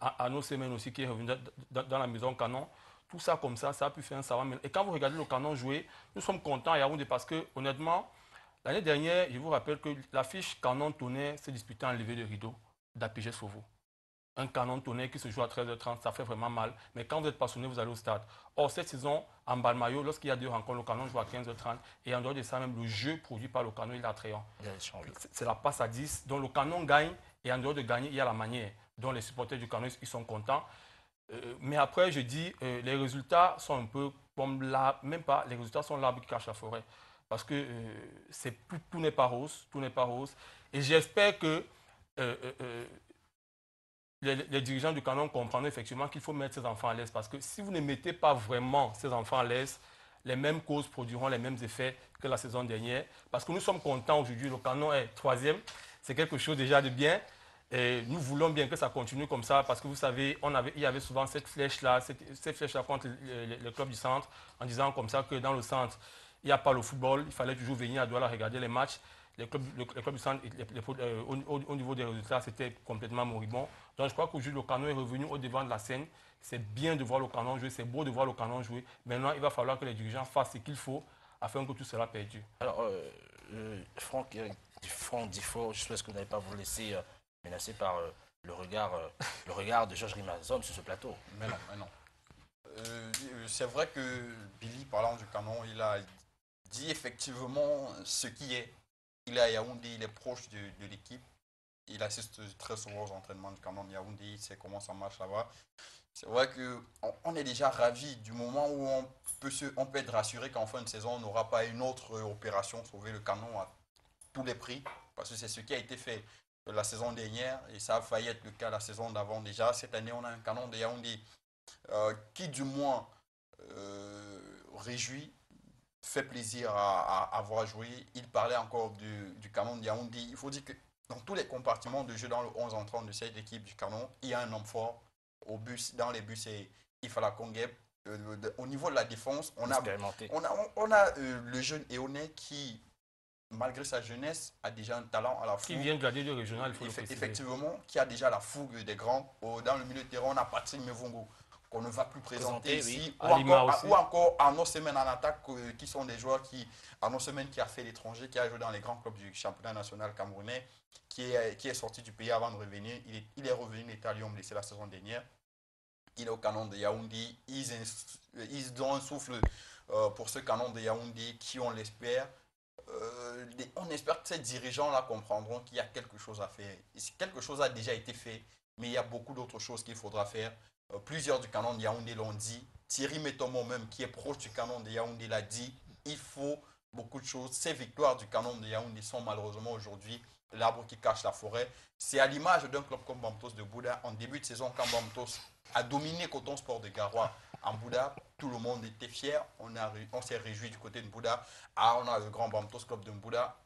Arnaud Semen aussi qui est revenu dans la maison Canon. Tout ça comme ça a pu faire un savant mélange. Et quand vous regardez le Canon jouer, nous sommes contents à Yaoundé parce que, honnêtement, l'année dernière, je vous rappelle que l'affiche Canon-Tonnerre s'est disputée en levée de rideau d'Apigès Fauveau. Un Canon-Tonnerre qui se joue à 13h30, ça fait vraiment mal. Mais quand vous êtes passionné, vous allez au stade. Or, cette saison, en Balmayo, lorsqu'il y a deux rencontres, le Canon joue à 15h30. Et en dehors de ça, même le jeu produit par le Canon, il est attrayant. C'est la passe à 10. Donc le Canon gagne. Et en dehors de gagner, il y a la manière. Donc les supporters du Canon, ils sont contents. Mais après, je dis, les résultats sont un peu comme là, même pas, les résultats sont l'arbre qui cache la forêt. Parce que tout n'est pas rose, tout n'est pas rose. Et j'espère que les dirigeants du Canon comprendront effectivement qu'il faut mettre ces enfants à l'aise. Parce que si vous ne mettez pas vraiment ces enfants à l'aise, les mêmes causes produiront les mêmes effets que la saison dernière. Parce que nous sommes contents aujourd'hui, le Canon est 3e, c'est quelque chose déjà de bien. Et nous voulons bien que ça continue comme ça parce que vous savez, il y avait souvent cette flèche-là contre le club du centre en disant comme ça que dans le centre, il n'y a pas le football. Il fallait toujours venir à Douala regarder les matchs. Les clubs du centre, au niveau des résultats, c'était complètement moribond. Donc je crois qu'aujourd'hui, le Canon est revenu au devant de la scène. C'est bien de voir le Canon jouer, c'est beau de voir le Canon jouer. Maintenant, il va falloir que les dirigeants fassent ce qu'il faut afin que tout cela perdu. Alors, Franck Diffo, je suppose que vous n'avez pas vous laisser menacé par le regard de Georges Rimazom sur ce plateau. Mais non, mais non. C'est vrai que Billy, parlant du Canon, il a dit effectivement ce qui est. Il est à Yaoundé, il est proche de l'équipe. Il assiste très souvent aux entraînements du Canon de Yaoundé, il sait comment ça marche là-bas. C'est vrai qu'on est déjà ravis du moment où on peut être rassuré qu'en fin de saison, on n'aura pas une autre opération, sauver le Canon à tous les prix. Parce que c'est ce qui a été fait la saison dernière et ça a failli être le cas la saison d'avant déjà. Cette année, on a un Canon de Yaoundé qui du moins réjouit, fait plaisir à voir jouer. Il parlait encore du Canon de Yaoundé. Il faut dire que dans tous les compartiments de jeu dans le 11 entrant de cette équipe du Canon, il y a un homme fort. Dans les buts, c'est Ifala Kongep. au niveau de la défense, on a le jeune Eoné qui, malgré sa jeunesse, a déjà un talent à la fougue. Qui vient de la Ligue régionale, il faut le préciser. Effectivement, qui a déjà la fougue des grands. Dans le milieu de terrain, on a Patrick Mevongo, qu'on ne va plus présenter ici. Oui. Ou encore Arnaud Semaine en attaque, qui sont des joueurs qui, Arnaud Semaine qui a fait l'étranger, qui a joué dans les grands clubs du championnat national camerounais, qui est sorti du pays avant de revenir. Il est revenu, il était à Lyon blessé la saison dernière. Il est au canon de Yaoundé. Ils ont un souffle pour ce canon de Yaoundé qui, on l'espère, on espère que ces dirigeants-là comprendront qu'il y a quelque chose à faire. Quelque chose a déjà été fait, mais il y a beaucoup d'autres choses qu'il faudra faire. Plusieurs du canon de Yaoundé l'ont dit. Thierry Métomo même, qui est proche du canon de Yaoundé, l'a dit. Il faut beaucoup de choses. Ces victoires du canon de Yaoundé sont malheureusement aujourd'hui l'arbre qui cache la forêt. C'est à l'image d'un club comme Bamtos de Bouda. En début de saison, quand Bamtos a dominé Coton Sport de Garoua en Bouda, tout le monde était fier. On s'est réjoui du côté de Bouda. On a le grand Bamtos Club de Bouda.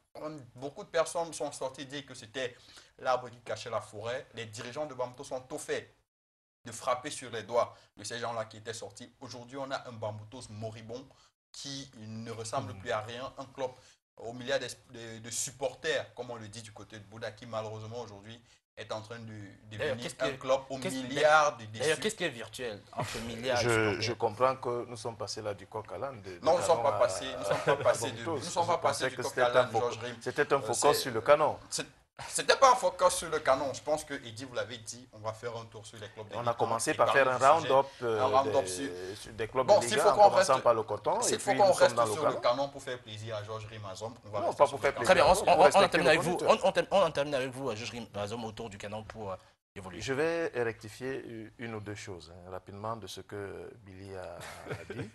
Beaucoup de personnes sont sorties dire que c'était l'arbre qui cachait la forêt. Les dirigeants de Bamtos ont tout fait de frapper sur les doigts de ces gens-là qui étaient sortis. Aujourd'hui, on a un Bamtos moribond qui ne ressemble plus à rien. Un club au milieu de supporters, comme on le dit du côté de Bouda, qui malheureusement aujourd'hui est en train de devenir un club au milliard de déçus. D'ailleurs, qu'est-ce qui est virtuel entre milliards je comprends que nous sommes passés là du coq à l'âne. Non, nous ne sommes pas passés du coq à l'âne, Georges Rim. C'était un focus sur le canon. C'était pas un focus sur le canon. Je pense que Eddy, vous l'avez dit, on va faire un tour sur les clubs de Ligue 1. On a commencé par faire un round-up sur des clubs de Ligue 1, en commençant par le Coton. S'il faut qu'on reste sur le canon pour faire plaisir à Georges Rimazom, on va non, pas pour faire plaisir. Très bien, on termine avec vous, Georges Rimazom, autour du canon pour évoluer. Je vais rectifier une ou deux choses rapidement de ce que Billy a dit.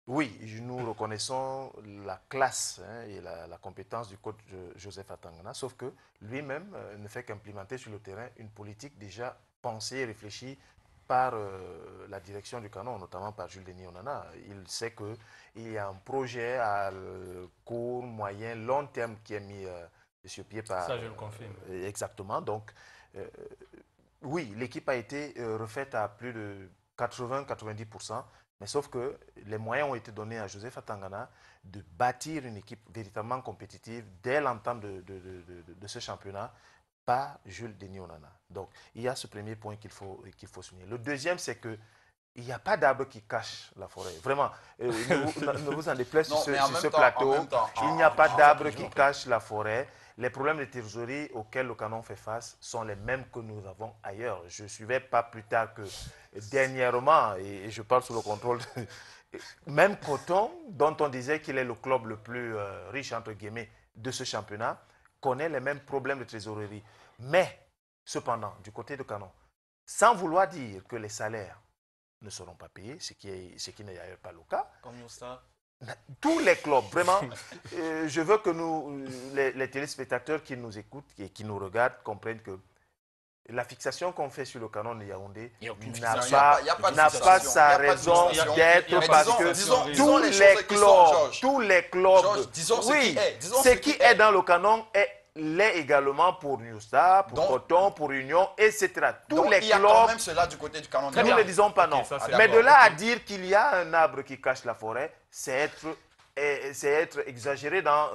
Oui, nous reconnaissons la classe et la compétence du coach Joseph Atangana, sauf que lui-même ne fait qu'implémenter sur le terrain une politique déjà pensée et réfléchie par la direction du canon, notamment par Jules Denis Onana. Il sait qu'il y a un projet à court, moyen, long terme qui est mis sur pied par... Ça, je le confirme. Exactement. Donc, oui, l'équipe a été refaite à plus de 80-90%. Mais sauf que les moyens ont été donnés à Joseph Atangana de bâtir une équipe véritablement compétitive dès l'entame de ce championnat par Jules Denis Onana. Donc, il y a ce premier point qu'il faut souligner. Le deuxième, c'est que il n'y a pas d'arbre qui cache la forêt. Vraiment, ne vous en déplaise sur ce plateau. Il n'y a pas d'arbre qui cache la forêt. Les problèmes de trésorerie auxquels le canon fait face sont les mêmes que nous avons ailleurs. Je ne suivais pas plus tard que dernièrement, et je parle sous le contrôle, même Coton, dont on disait qu'il est le club le plus riche, entre guillemets, de ce championnat, connaît les mêmes problèmes de trésorerie. Mais, cependant, du côté de Canon, sans vouloir dire que les salaires ne seront pas payés, ce qui n'est d'ailleurs pas le cas. Comme ça. Tous les clubs, vraiment, je veux que les téléspectateurs qui nous écoutent et qui nous regardent comprennent que la fixation qu'on fait sur le canon de Yaoundé n'a pas sa raison d'être parce que tous les clubs, oui, ce qui est dans le canon l'est également pour New Star, pour Coton, pour Union, etc. Tous les clubs, il y a quand même cela du côté du canon. Nous ne disons pas non. Mais de là à dire qu'il y a un arbre qui cache la forêt, c'est être exagéré dans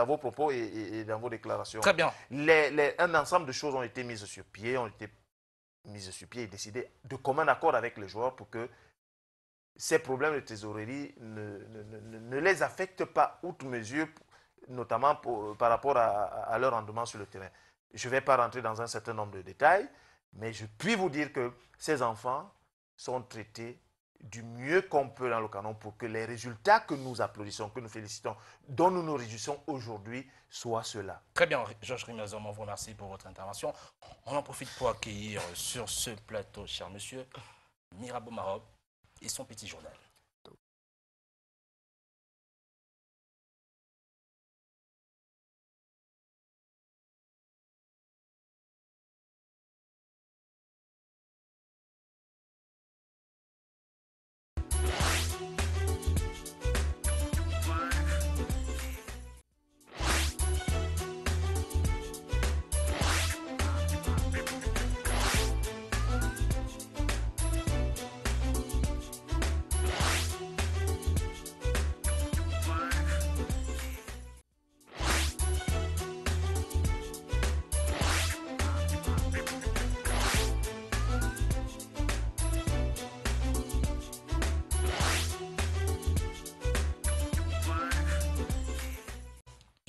vos propos et dans vos déclarations. Très bien. Un ensemble de choses ont été mises sur pied, et décidées de commun accord avec les joueurs pour que ces problèmes de trésorerie ne les affectent pas outre mesure, notamment par rapport à leur rendement sur le terrain. Je ne vais pas rentrer dans un certain nombre de détails, mais je puis vous dire que ces enfants sont traités du mieux qu'on peut dans le canon pour que les résultats que nous applaudissons, que nous félicitons, dont nous nous réjouissons aujourd'hui, soient ceux-là. Très bien, Georges Rimazom, on vous remercie pour votre intervention. On en profite pour accueillir sur ce plateau, cher monsieur, Mirabeau Maroc et son petit journal.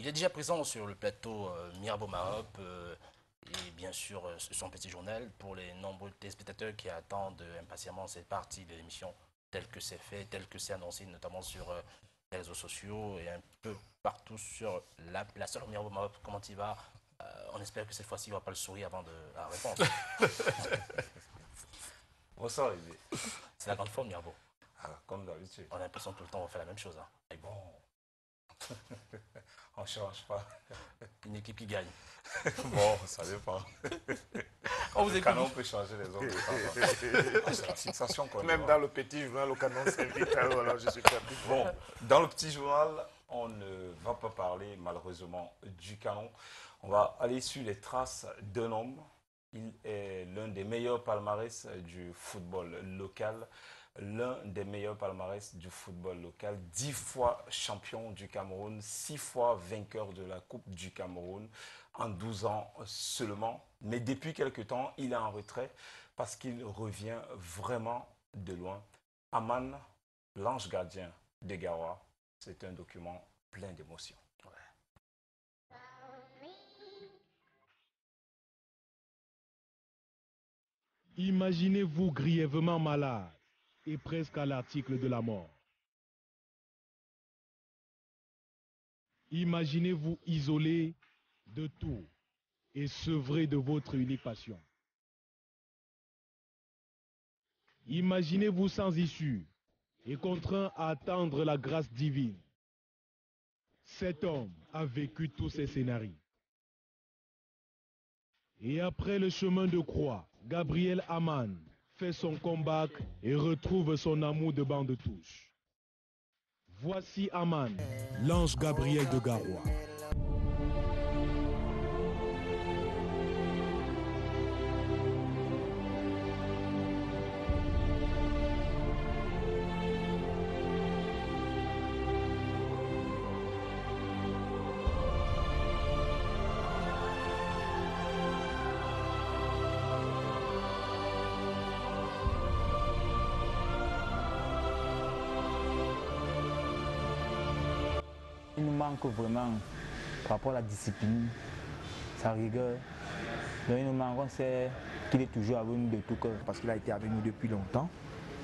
Il est déjà présent sur le plateau Mirabeau Maroc et bien sûr son petit journal pour les nombreux téléspectateurs qui attendent impatiemment cette partie de l'émission telle que c'est fait, telle que c'est annoncé, notamment sur les réseaux sociaux et un peu partout sur la seule Mirabeau Maroc. Comment il va? On espère que cette fois-ci, il ne va pas le sourire avant de la réponse. Bonsoir, Olivier. C'est la grande forme, Mirabeau. Comme d'habitude. On a l'impression que tout le temps, on va faire la même chose. Hein. Et bon. On ne change pas. Une équipe qui gagne. Bon, ça dépend. Le canon peut changer les autres. C'est la fixation qu'on a. Même dans le petit journal, le canon s'invite. Alors je suis perdu. Bon, dans le petit journal, on ne va pas parler malheureusement du canon. On va aller sur les traces d'un homme. Il est l'un des meilleurs palmarès du football local. L'un des meilleurs palmarès du football local, 10 fois champion du Cameroun, 6 fois vainqueur de la Coupe du Cameroun en 12 ans seulement. Mais depuis quelque temps, il est en retrait parce qu'il revient vraiment de loin. Aman, l'ange gardien de Garoua, c'est un document plein d'émotions. Imaginez-vous grièvement malade et presque à l'article de la mort. Imaginez-vous isolé de tout et sevré de votre unique passion. Imaginez-vous sans issue et contraint à attendre la grâce divine. Cet homme a vécu tous ces scénarios. Et après le chemin de croix, Gabriel Aman fait son comeback et retrouve son amour de banc de touche. Voici Aman, l'ange Gabriel de Garoua. Il nous manque vraiment par rapport à la discipline, sa rigueur. Donc il nous manque, on sait qu'il est toujours avec nous de tout cœur. Parce qu'il a été avec nous depuis longtemps,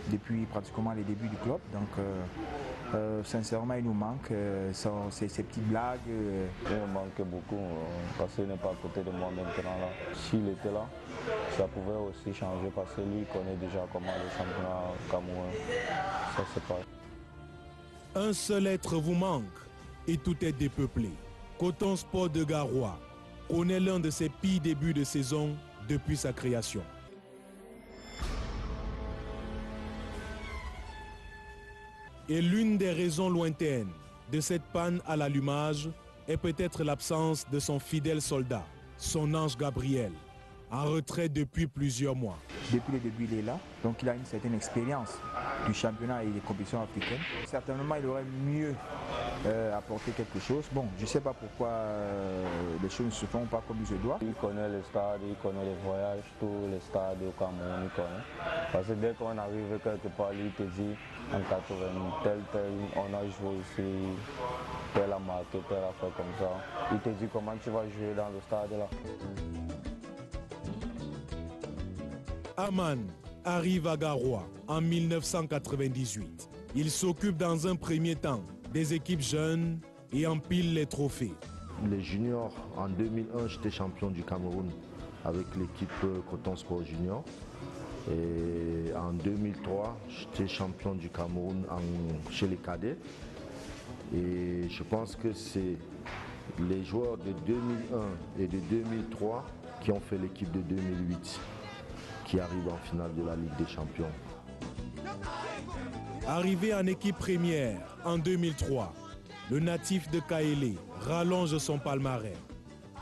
depuis pratiquement les débuts du club. Donc sincèrement, il nous manque ces petites blagues. Il me manque beaucoup parce qu'il n'est pas à côté de moi maintenant là. S'il était là, ça pouvait aussi changer parce que lui connaît déjà comment le championnat camerounais. Ça c'est pas. Un seul être vous manque et tout est dépeuplé. Coton Sport de Garoua connaît l'un de ses pires débuts de saison depuis sa création. Et l'une des raisons lointaines de cette panne à l'allumage est peut-être l'absence de son fidèle soldat, son ange Gabriel, en retrait depuis plusieurs mois. Depuis le début, il est là, donc il a une certaine expérience du championnat et des compétitions africaines. Certainement, il aurait mieux apporté quelque chose. Bon, je ne sais pas pourquoi les choses ne se font pas comme il se doit. Il connaît le stade, il connaît les voyages, tous les stades au Cameroun, il connaît. Parce que dès qu'on arrive quelque part, il te dit en 80, tel, on a joué ici, tel a marqué, tel a fait comme ça. Il te dit comment tu vas jouer dans le stade là. Aman arrive à Garoua en 1998. Il s'occupe dans un premier temps des équipes jeunes et empile les trophées. Les juniors, en 2001, j'étais champion du Cameroun avec l'équipe Coton Sport Junior. Et en 2003, j'étais champion du Cameroun chez les cadets. Et je pense que c'est les joueurs de 2001 et de 2003 qui ont fait l'équipe de 2008 qui arrive en finale de la Ligue des Champions. Arrivé en équipe première en 2003, le natif de Kaélé rallonge son palmarès.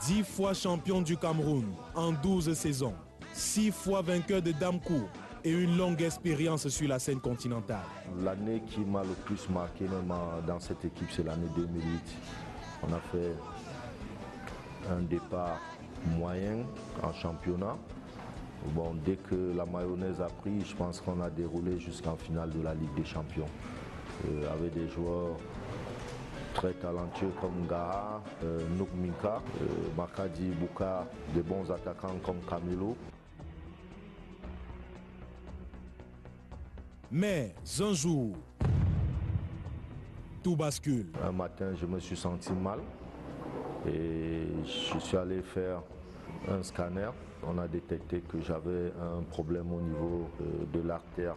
10 fois champion du Cameroun en 12 saisons, 6 fois vainqueur de Damcourt et une longue expérience sur la scène continentale. L'année qui m'a le plus marqué même dans cette équipe, c'est l'année 2008. On a fait un départ moyen en championnat. Bon, dès que la mayonnaise a pris, je pense qu'on a déroulé jusqu'en finale de la Ligue des Champions. Avec des joueurs très talentueux comme Gaha, Nouk Minka, Makadi Bouka, de bons attaquants comme Camilo. Mais un jour, tout bascule. Un matin, je me suis senti mal et je suis allé faire un scanner. On a détecté que j'avais un problème au niveau de l'artère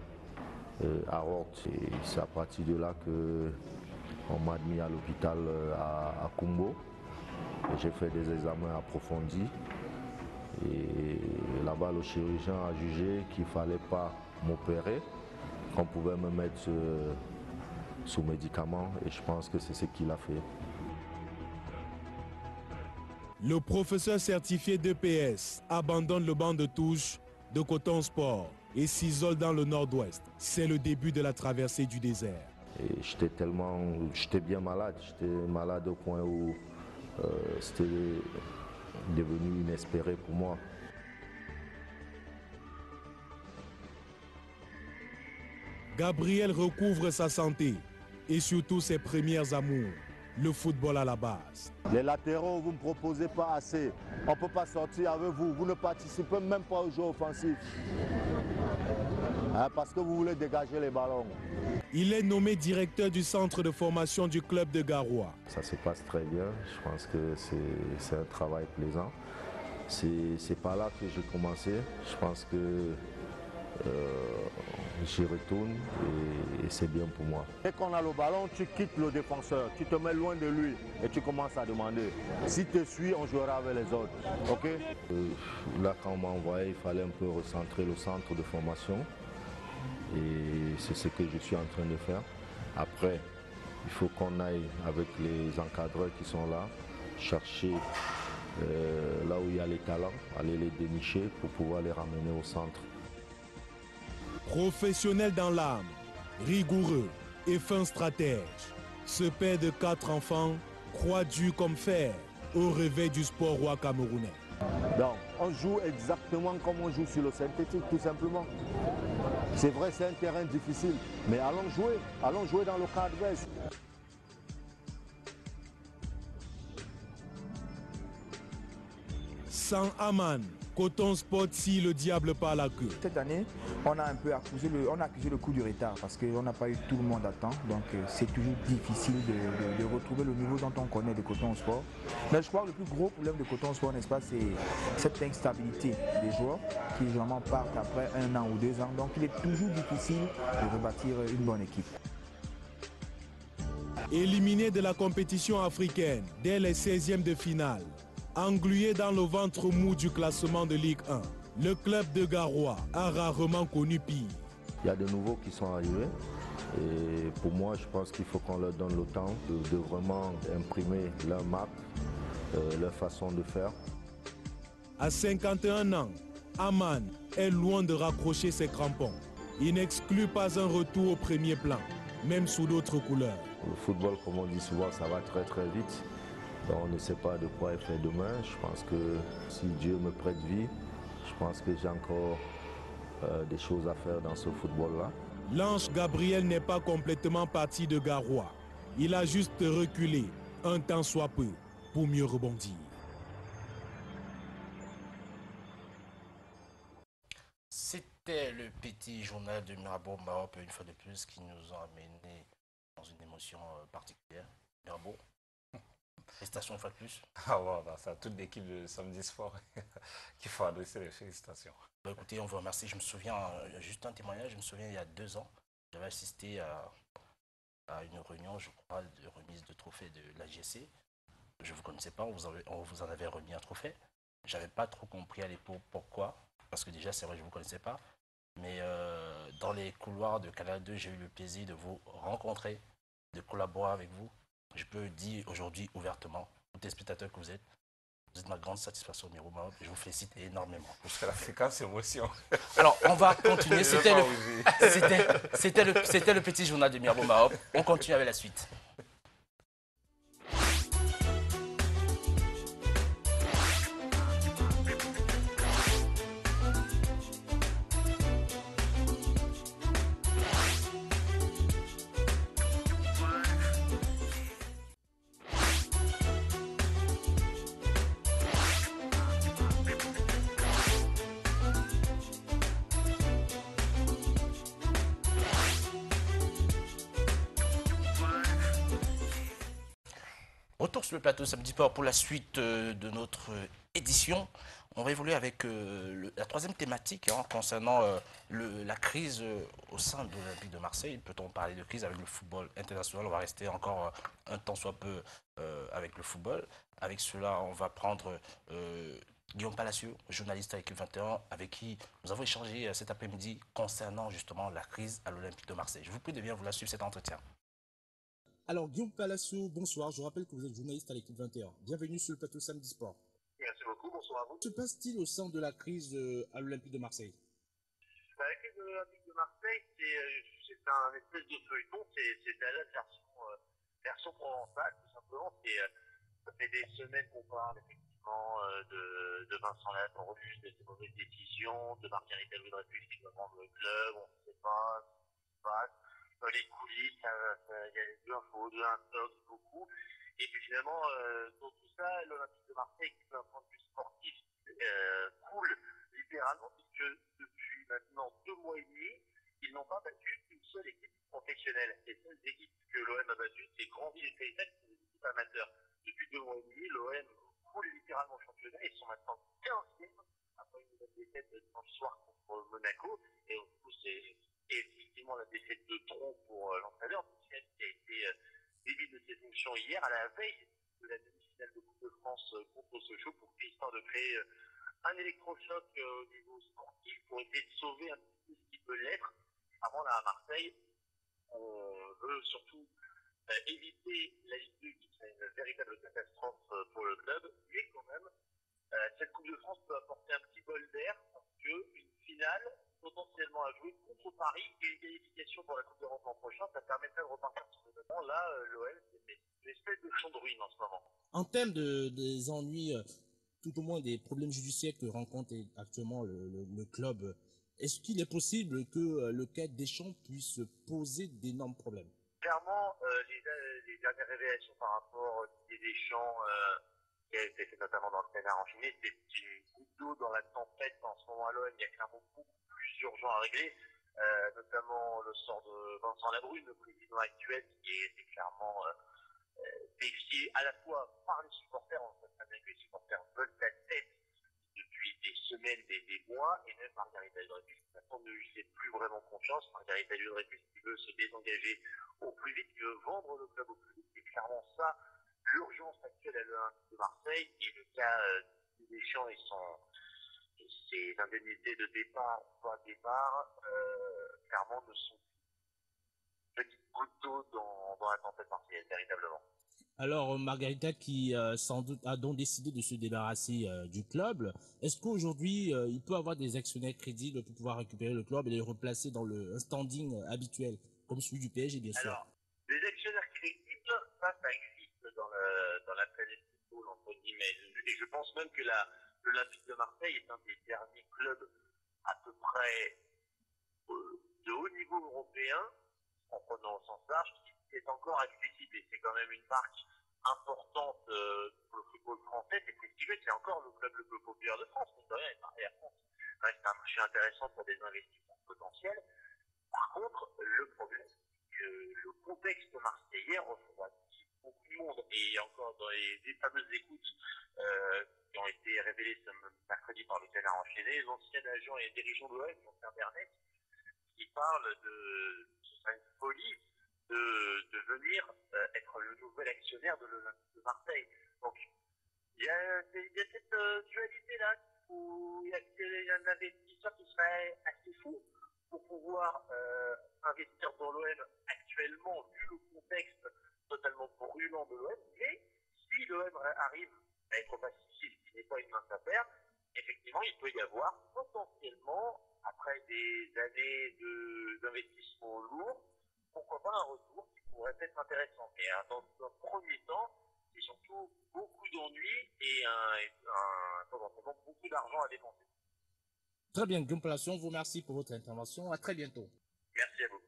aorte. Et c'est à partir de là qu'on m'a admis à l'hôpital à Kumbo. J'ai fait des examens approfondis. Et là-bas, le chirurgien a jugé qu'il ne fallait pas m'opérer, qu'on pouvait me mettre sous médicaments. Et je pense que c'est ce qu'il a fait. Le professeur certifié d'EPS abandonne le banc de touche de Coton Sport et s'isole dans le nord-ouest. C'est le début de la traversée du désert. J'étais bien malade. J'étais malade au point où c'était devenu inespéré pour moi. Gabriel recouvre sa santé et surtout ses premiers amours. Le football à la base. Les latéraux, vous ne me proposez pas assez. On ne peut pas sortir avec vous. Vous ne participez même pas au jeu offensif. Parce que vous voulez dégager les ballons. Il est nommé directeur du centre de formation du club de Garoua. Ça se passe très bien. Je pense que c'est un travail plaisant. C'est pas là que j'ai commencé. Je pense que j'y retourne et c'est bien pour moi. Dès qu'on a le ballon, tu quittes le défenseur, tu te mets loin de lui et tu commences à demander. Si tu suis, on jouera avec les autres. Ok? Là, quand on m'a envoyé, il fallait un peu recentrer le centre de formation et c'est ce que je suis en train de faire. Après, il faut qu'on aille avec les encadreurs qui sont là, chercher là où il y a les talents, aller les dénicher pour pouvoir les ramener au centre. Professionnel dans l'âme, rigoureux et fin stratège, ce père de 4 enfants croit dur comme fer au réveil du sport roi camerounais. Donc, on joue exactement comme on joue sur le synthétique, tout simplement. C'est vrai, c'est un terrain difficile, mais allons jouer dans le cas adverse. Sans Aman, Coton Sport si le diable par la queue. Cette année, on a un peu accusé le coup du retard parce qu'on n'a pas eu tout le monde à temps. Donc c'est toujours difficile de retrouver le niveau dont on connaît de Coton Sport. Mais je crois que le plus gros problème de Coton Sport, n'est-ce pas, c'est cette instabilité des joueurs qui généralement partent après 1 an ou 2 ans. Donc il est toujours difficile de rebâtir une bonne équipe. Éliminé de la compétition africaine dès les 16e de finale, englué dans le ventre mou du classement de Ligue 1, le club de Garoua a rarement connu pire. Il y a de nouveaux qui sont arrivés et pour moi je pense qu'il faut qu'on leur donne le temps de vraiment imprimer leur marque, leur façon de faire. À 51 ans, Aman est loin de raccrocher ses crampons. Il n'exclut pas un retour au premier plan, même sous d'autres couleurs. Le football, comme on dit souvent, ça va très très vite. Donc on ne sait pas de quoi est fait demain. Je pense que si Dieu me prête vie, je pense que j'ai encore des choses à faire dans ce football-là. L'ange Gabriel n'est pas complètement parti de Garoua. Il a juste reculé, un temps soit peu, pour mieux rebondir. C'était le petit journal de Mirabeau Maroc, une fois de plus, qui nous a amené dans une émotion particulière. Mirabeau, félicitations une fois de plus. Ah voilà, c'est à toute l'équipe de Samedi Sport qu'il faut adresser les félicitations. Bah, écoutez, on vous remercie. Je me souviens, juste un témoignage, je me souviens il y a 2 ans, j'avais assisté à une réunion, je crois, de remise de trophée de l'AGC. Je ne vous connaissais pas, on vous en avait remis un trophée. Je n'avais pas trop compris à l'époque pourquoi, parce que déjà, c'est vrai, je ne vous connaissais pas. Mais dans les couloirs de Canal 2, j'ai eu le plaisir de vous rencontrer, de collaborer avec vous. Je peux dire aujourd'hui ouvertement, aux téléspectateurs que vous êtes ma grande satisfaction, Miro Maroc, et je vous félicite énormément. C'est la fréquence émotion. Alors, on va continuer. C'était le petit journal de Miro Maroc. On continue avec la suite. retour sur le plateau Samedi Sport pour la suite de notre édition. On va évoluer avec la troisième thématique concernant la crise au sein de l'Olympique de Marseille. Peut-on parler de crise avec le football international? On va rester encore un temps soit peu avec le football. Avec cela, on va prendre Guillaume Palacio, journaliste à l'équipe 21, avec qui nous avons échangé cet après-midi concernant justement la crise à l'Olympique de Marseille. Je vous prie de bien vouloir suivre cet entretien. Alors, Guillaume Palacio, bonsoir. Je rappelle que vous êtes journaliste à l'équipe 21. Bienvenue sur le plateau Samedi Sport. Merci beaucoup, bonsoir à vous. Que se passe-t-il au sein de la crise à l'Olympique de Marseille? La crise de l'Olympique de Marseille, c'est un espèce de feuilleton, c'est la version provençale, tout simplement. Ça fait des semaines qu'on parle effectivement de Vincent Labrune, de ses mauvaises décisions, de Margarita Louis-Dreyfus qui doit vendre le club, on ne sait pas ce qui se passe. Les coulisses, il y a de l'info, de l'intox, beaucoup. Et puis finalement, dans tout ça, l'Olympique de Marseille, qui d'un point de vue sportif, coule littéralement, puisque depuis maintenant 2 mois et demi, ils n'ont pas battu une seule équipe professionnelle. Les seules équipes que l'OM a battues, c'est Granville et Créteil, qui sont des équipes amateurs. Depuis 2 mois et demi, l'OM coule littéralement au championnat. Ils sont maintenant 15e après une nouvelle défaite dimanche soir contre Monaco. Et du coup, c'est effectivement la défaite de trop pour l'entraîneur, qui a été démis de ses fonctions hier, à la veille de la demi-finale de Coupe de France contre Sochaux, pour histoire de créer un électrochoc au niveau sportif pour essayer de sauver un petit peu ce qui peut l'être. Avant, là, à Marseille, on veut surtout éviter la Ligue 2, qui serait une véritable catastrophe pour le club, mais quand même, cette Coupe de France peut apporter un petit bol d'air, parce qu'une finale potentiellement à jouer contre Paris et une qualification pour la Coupe d'Europe l'an prochain, ça permettrait de repartir sur le moment. Là, l'OL, c'est une espèce de champ de ruine en ce moment. En termes des ennuis, tout au moins des problèmes judiciaires que rencontre actuellement le club, est-ce qu'il est possible que le cas Deschamps puisse poser d'énormes problèmes? Clairement, les dernières révélations par rapport à Deschamps, qui a été fait notamment dans le canard enchaîné, c'est une goutte d'eau dans la tempête. En ce moment à l'OM, il y a clairement beaucoup plus urgent à régler, notamment le sort de Vincent Labrune, le président actuel, qui est clairement défié à la fois par les supporters, on sait très bien que les supporters veulent la tête depuis des semaines, des mois, et même Margarita Louis-Dreyfus, qui maintenant ne lui fait plus vraiment confiance. Margarita Louis-Dreyfus qui veut se désengager au plus vite, qui veut vendre le club au plus vite, c'est clairement ça l'urgence actuelle à l'Olympique de Marseille. Et le cas des Deschamps et ses indemnités de départ ou pas départ, clairement ne sont petite goutte d'eau dans la tempête marseillaise, véritablement. Alors, Margarita qui sans doute a donc décidé de se débarrasser du club, est-ce qu'aujourd'hui il peut avoir des actionnaires crédibles pour pouvoir récupérer le club et les replacer dans un standing habituel, comme celui du PSG bien sûr? Alors, les actionnaires crédibles, ça existe dans la planète football, entre guillemets. Et je pense même que l'Olympique de Marseille est un des derniers clubs à peu près de haut niveau européen, en prenant au sens large, qui est encore accessible. Et c'est quand même une marque importante pour le football français. C'est prestigieux, c'est encore le club le plus populaire de France. Mais de rien, la France reste un marché intéressant pour des investissements potentiels. Par contre, le problème, c'est que le contexte marseillais refroidit beaucoup de monde. Et encore dans les fameuses écoutes qui ont été révélées ce mercredi par le canard enchaîné, les anciens agents et dirigeants de l'OM, Jean-Pierre Bernet, qui parlent ce serait une folie de venir être le nouvel actionnaire de l'Olympique de Marseille. Donc, il y a cette dualité-là où il y a un investisseur qui serait assez fou pour pouvoir investir dans l'OM actuellement, vu le contexte totalement brûlant de l'OM. Mais si l'OM arrive à être pacifique, ce qui n'est pas une mince affaire, effectivement, il peut y avoir potentiellement, après des années d'investissement lourd, pourquoi pas un retour qui pourrait être intéressant. Mais dans un premier temps, c'est surtout beaucoup d'ennuis et potentiellement beaucoup d'argent à dépenser. Très bien, Guillaume Palacio, vous remercie pour votre intervention. À très bientôt. Merci à vous.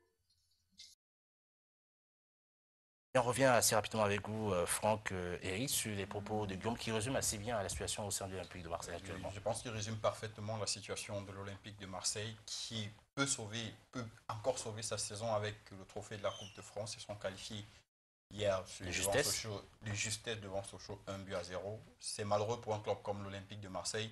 Et on revient assez rapidement avec vous, Franck, Eric, sur les propos de Guillaume qui résument assez bien la situation au sein de l'Olympique de Marseille actuellement. Je pense qu'il résume parfaitement la situation de l'Olympique de Marseille qui peut encore sauver sa saison avec le trophée de la Coupe de France. Ils sont qualifiés hier de justesse. De justesse devant Sochaux, 1-0. C'est malheureux pour un club comme l'Olympique de Marseille.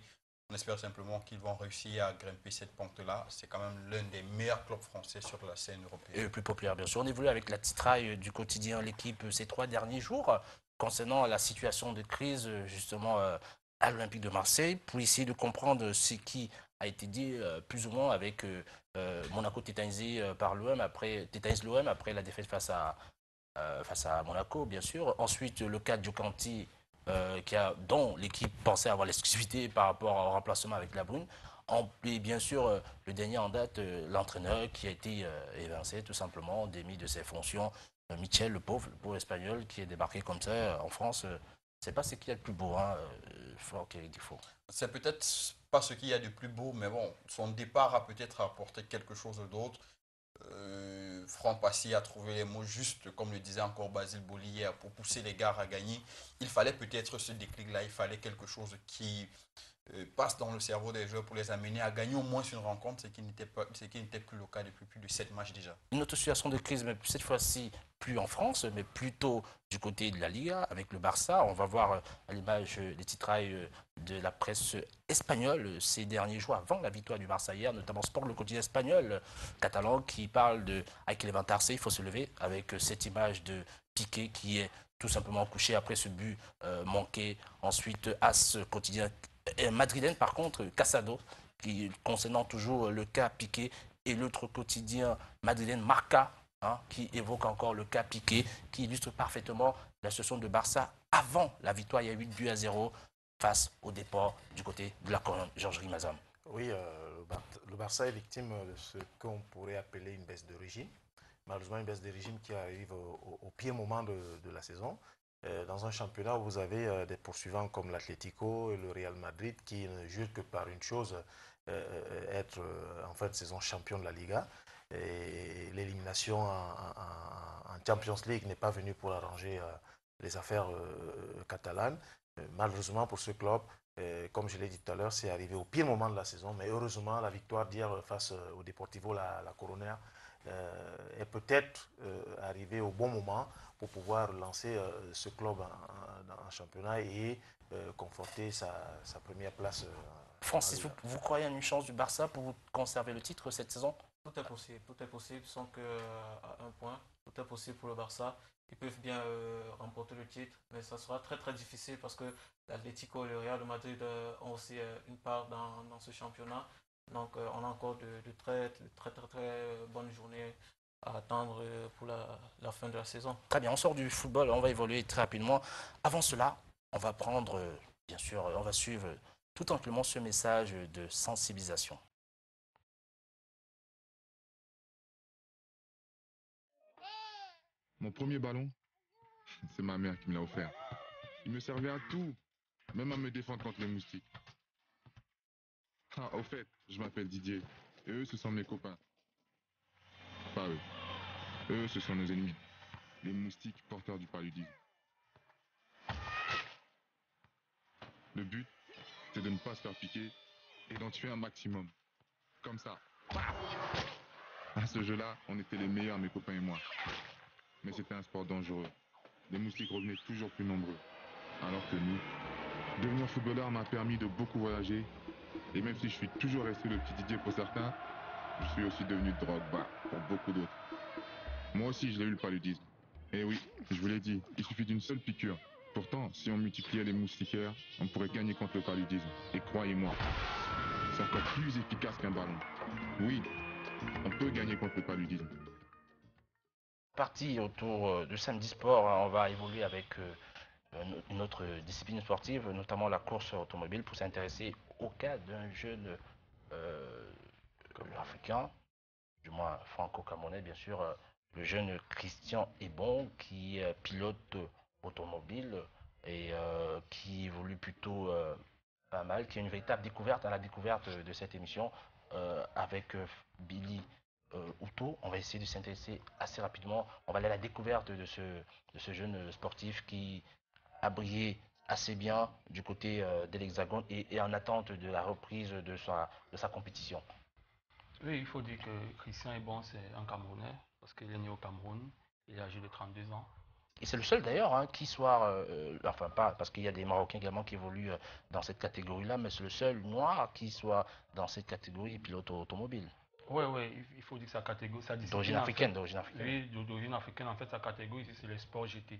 On espère simplement qu'ils vont réussir à grimper cette pente-là. C'est quand même l'un des meilleurs clubs français sur la scène européenne. Et le plus populaire, bien sûr. On évolue avec la titraille du quotidien L'équipe ces 3 derniers jours concernant la situation de crise justement à l'Olympique de Marseille pour essayer de comprendre ce qui a été dit plus ou moins avec Monaco tétanisé par l'OM après la défaite face à Monaco, bien sûr. Ensuite, le cas de Diokanti, dont l'équipe pensait avoir l'exclusivité par rapport au remplacement avec la Brune. Et bien sûr, le dernier en date, l'entraîneur qui a été évincé, tout simplement, démis de ses fonctions. Michel, le pauvre espagnol, qui est débarqué comme ça en France. C'est pas ce qu'il y a de plus beau, hein, C'est peut-être pas ce qu'il y a de plus beau, mais bon, son départ a peut-être apporté quelque chose d'autre. Franck Passy a trouvé les mots justes, comme le disait encore Basile Boli hier, pour pousser les gars à gagner. Il fallait peut-être ce déclic-là, il fallait quelque chose qui passe dans le cerveau des joueurs pour les amener à gagner au moins une rencontre, ce qui n'était plus le cas depuis plus de 7 matchs déjà. Une autre situation de crise, mais cette fois-ci plus en France, mais plutôt du côté de la Liga, avec le Barça. On va voir à l'image des titrailles de la presse espagnole ces derniers jours avant la victoire du Barça hier, notamment Sport, le quotidien espagnol catalan, qui parle de avec Levan Arce, il faut se lever, avec cette image de Piqué qui est tout simplement couché après ce but manqué. Ensuite, AS quotidien madrilène, par contre, Casado, qui concernant toujours le cas Piqué, et l'autre quotidien madrilène Marca, qui évoque encore le cas Piqué, qui illustre parfaitement la situation de Barça avant la victoire. Il y a 8-0 face au départ du côté de la colonne Georges Rimazam. Oui, le Barça est victime de ce qu'on pourrait appeler une baisse de régime. Malheureusement, une baisse de régime qui arrive au pire moment de la saison. Dans un championnat où vous avez des poursuivants comme l'Atlético et le Real Madrid qui ne jurent que par une chose, être en fin de saison champion de la Liga. Et l'élimination en Champions League n'est pas venue pour arranger les affaires catalanes. Malheureusement pour ce club, comme je l'ai dit tout à l'heure, c'est arrivé au pire moment de la saison. Mais heureusement, la victoire d'hier face au Deportivo La Coruña est peut-être arrivée au bon moment pour pouvoir lancer ce club en championnat et conforter sa première place. Francis, vous croyez en une chance du Barça pour conserver le titre cette saison? Tout est possible, sans qu'à un point, tout est possible pour le Barça. Ils peuvent bien remporter le titre, mais ça sera très très difficile parce que l'Atlético et le Real de Madrid ont aussi une part dans ce championnat. Donc on a encore de très bonnes journées à attendre pour la fin de la saison. Très bien, on sort du football, on va évoluer très rapidement. Avant cela, on va prendre, bien sûr, on va suivre tout simplement ce message de sensibilisation. Mon premier ballon, c'est ma mère qui me l'a offert. Il me servait à tout, même à me défendre contre les moustiques. Ah, au fait, je m'appelle Didier, et eux, ce sont mes copains. Pas eux. Eux, ce sont nos ennemis, les moustiques porteurs du paludisme. Le but, c'est de ne pas se faire piquer et d'en tuer un maximum. Comme ça. À ce jeu-là, on était les meilleurs, mes copains et moi. Mais c'était un sport dangereux. Les moustiques revenaient toujours plus nombreux. Alors que nous, devenir footballeur m'a permis de beaucoup voyager. Et même si je suis toujours resté le petit Didier pour certains, je suis aussi devenu Drogba pour beaucoup d'autres. Moi aussi, je l'ai eu le paludisme. Et oui, je vous l'ai dit, il suffit d'une seule piqûre. Pourtant, si on multipliait les moustiquaires, on pourrait gagner contre le paludisme. Et croyez-moi, c'est encore plus efficace qu'un ballon. Oui, on peut gagner contre le paludisme. Parti autour de Samedi Sport, on va évoluer avec une autre discipline sportive, notamment la course automobile, pour s'intéresser au cas d'un jeune africain, du moins franco-camerounais bien sûr, le jeune Christian Ebon, qui est pilote automobile et qui évolue plutôt pas mal, qui est une véritable découverte à la découverte de cette émission avec Billy Outo. On va essayer de s'intéresser assez rapidement. On va aller à la découverte de ce jeune sportif qui a brillé assez bien du côté de l'Hexagone et en attente de la reprise de sa compétition. Oui, il faut dire que Christian Ebon, c'est un Camerounais, parce qu'il est né au Cameroun, il est âgé de 32 ans. Et c'est le seul d'ailleurs qui soit, enfin pas, parce qu'il y a des Marocains également qui évoluent dans cette catégorie-là, mais c'est le seul noir qui soit dans cette catégorie pilote automobile. Oui, il faut dire que sa catégorie, sa discipline. D'origine africaine, d'origine africaine. Oui, d'origine africaine, en fait, sa catégorie, c'est le sport GT.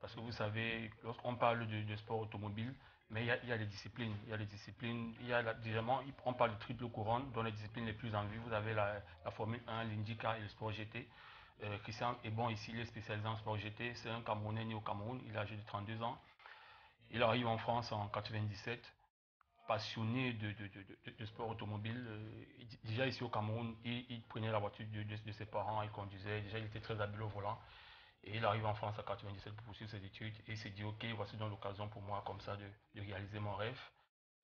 Parce que vous savez, lorsqu'on parle de sport automobile, mais il y a les disciplines. Il y a les disciplines, on parle de triple couronne, dont les disciplines les plus en vue. Vous avez la Formule 1, l'IndyCar et le sport GT. Christian est bon ici, il est spécialisé en sport GT. C'est un Camerounais né au Cameroun, il a âgé de 32 ans. Il arrive en France en 97, passionné de sport automobile. Déjà ici au Cameroun, il prenait la voiture de ses parents, il conduisait. Déjà, il était très habile au volant. Et il arrive en France en 97 pour poursuivre ses études. Et il s'est dit, ok, voici donc l'occasion pour moi comme ça de réaliser mon rêve.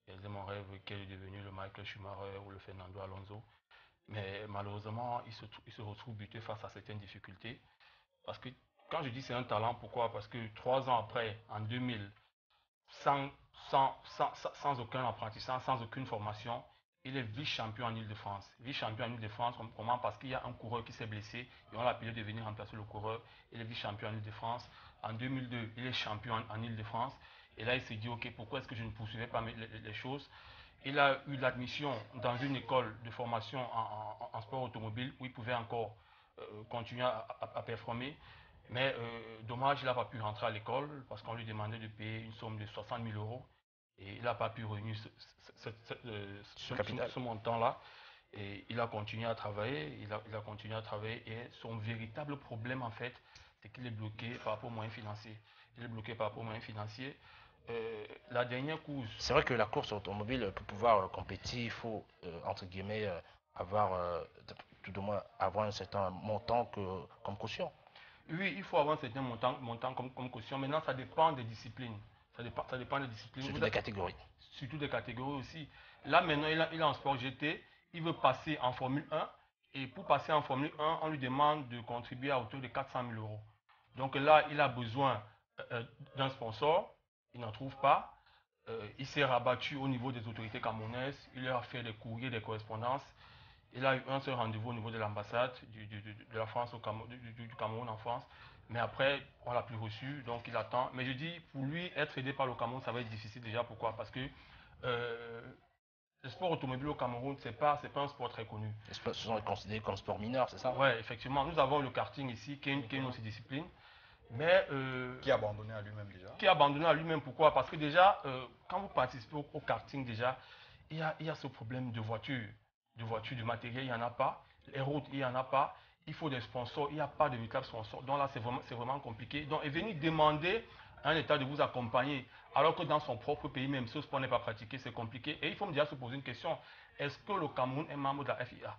Réaliser mon rêve qui est devenu le Michael Schumacher ou le Fernando Alonso. Mais malheureusement, il se retrouve buté face à certaines difficultés. Parce que quand je dis c'est un talent, pourquoi? Parce que 3 ans après, en 2000, sans aucun apprentissage, sans aucune formation, il est vice-champion en Ile-de-France. Vice-champion en Ile-de-France, comment? Parce qu'il y a un coureur qui s'est blessé et on l'a appelé de venir remplacer le coureur. Il est vice-champion en Ile-de-France. En 2002, il est champion en Ile-de-France. Et là, il s'est dit, ok, pourquoi est-ce que je ne poursuivais pas les choses? Il a eu l'admission dans une école de formation en sport automobile où il pouvait encore continuer à performer. Mais dommage, il n'a pas pu rentrer à l'école parce qu'on lui demandait de payer une somme de 60 000 euros. Et il n'a pas pu réunir ce montant-là. Et il a continué à travailler, il a continué à travailler. Et son véritable problème, en fait, c'est qu'il est bloqué par rapport aux moyens financiers. Il est bloqué par rapport aux moyens financiers. La dernière course... C'est vrai que la course automobile, pour pouvoir compétir, il faut, entre guillemets, avoir, tout au moins, avoir un certain montant comme caution. Oui, il faut avoir un certain montant comme caution. Maintenant, ça dépend des disciplines. Ça dépend des disciplines. Surtout des catégories. Surtout des catégories aussi. Là, maintenant, il est en sport GT. Il veut passer en Formule 1. Et pour passer en Formule 1, on lui demande de contribuer à hauteur de 400 000 euros. Donc là, il a besoin d'un sponsor. Il n'en trouve pas. Il s'est rabattu au niveau des autorités camerounaises. Il leur a fait des courriers, des correspondances. Il a eu un seul rendez-vous au niveau de l'ambassade de la France du Cameroun en France. Mais après, on ne l'a plus reçu, donc il attend. Mais je dis, pour lui, être aidé par le Cameroun, ça va être difficile déjà. Pourquoi? Parce que le sport automobile au Cameroun, ce n'est pas un sport très connu. Ce sont considérés comme sport mineur, c'est ça? Oui, effectivement. Nous avons le karting ici, qui est une autre discipline. Mais, qui a abandonné à lui-même déjà. Qui a abandonné à lui-même, pourquoi? Parce que déjà, quand vous participez au karting, déjà, il y a ce problème de voiture, du matériel, il n'y en a pas. Les routes, il n'y en a pas. Il faut des sponsors, il n'y a pas de véritable sponsor. Donc là, c'est vraiment compliqué. Donc, il est venu demander à un État de vous accompagner, alors que dans son propre pays, même ce sport n'est pas pratiqué, c'est compliqué. Et il faut déjà se poser une question. Est-ce que le Cameroun est membre de la FIA,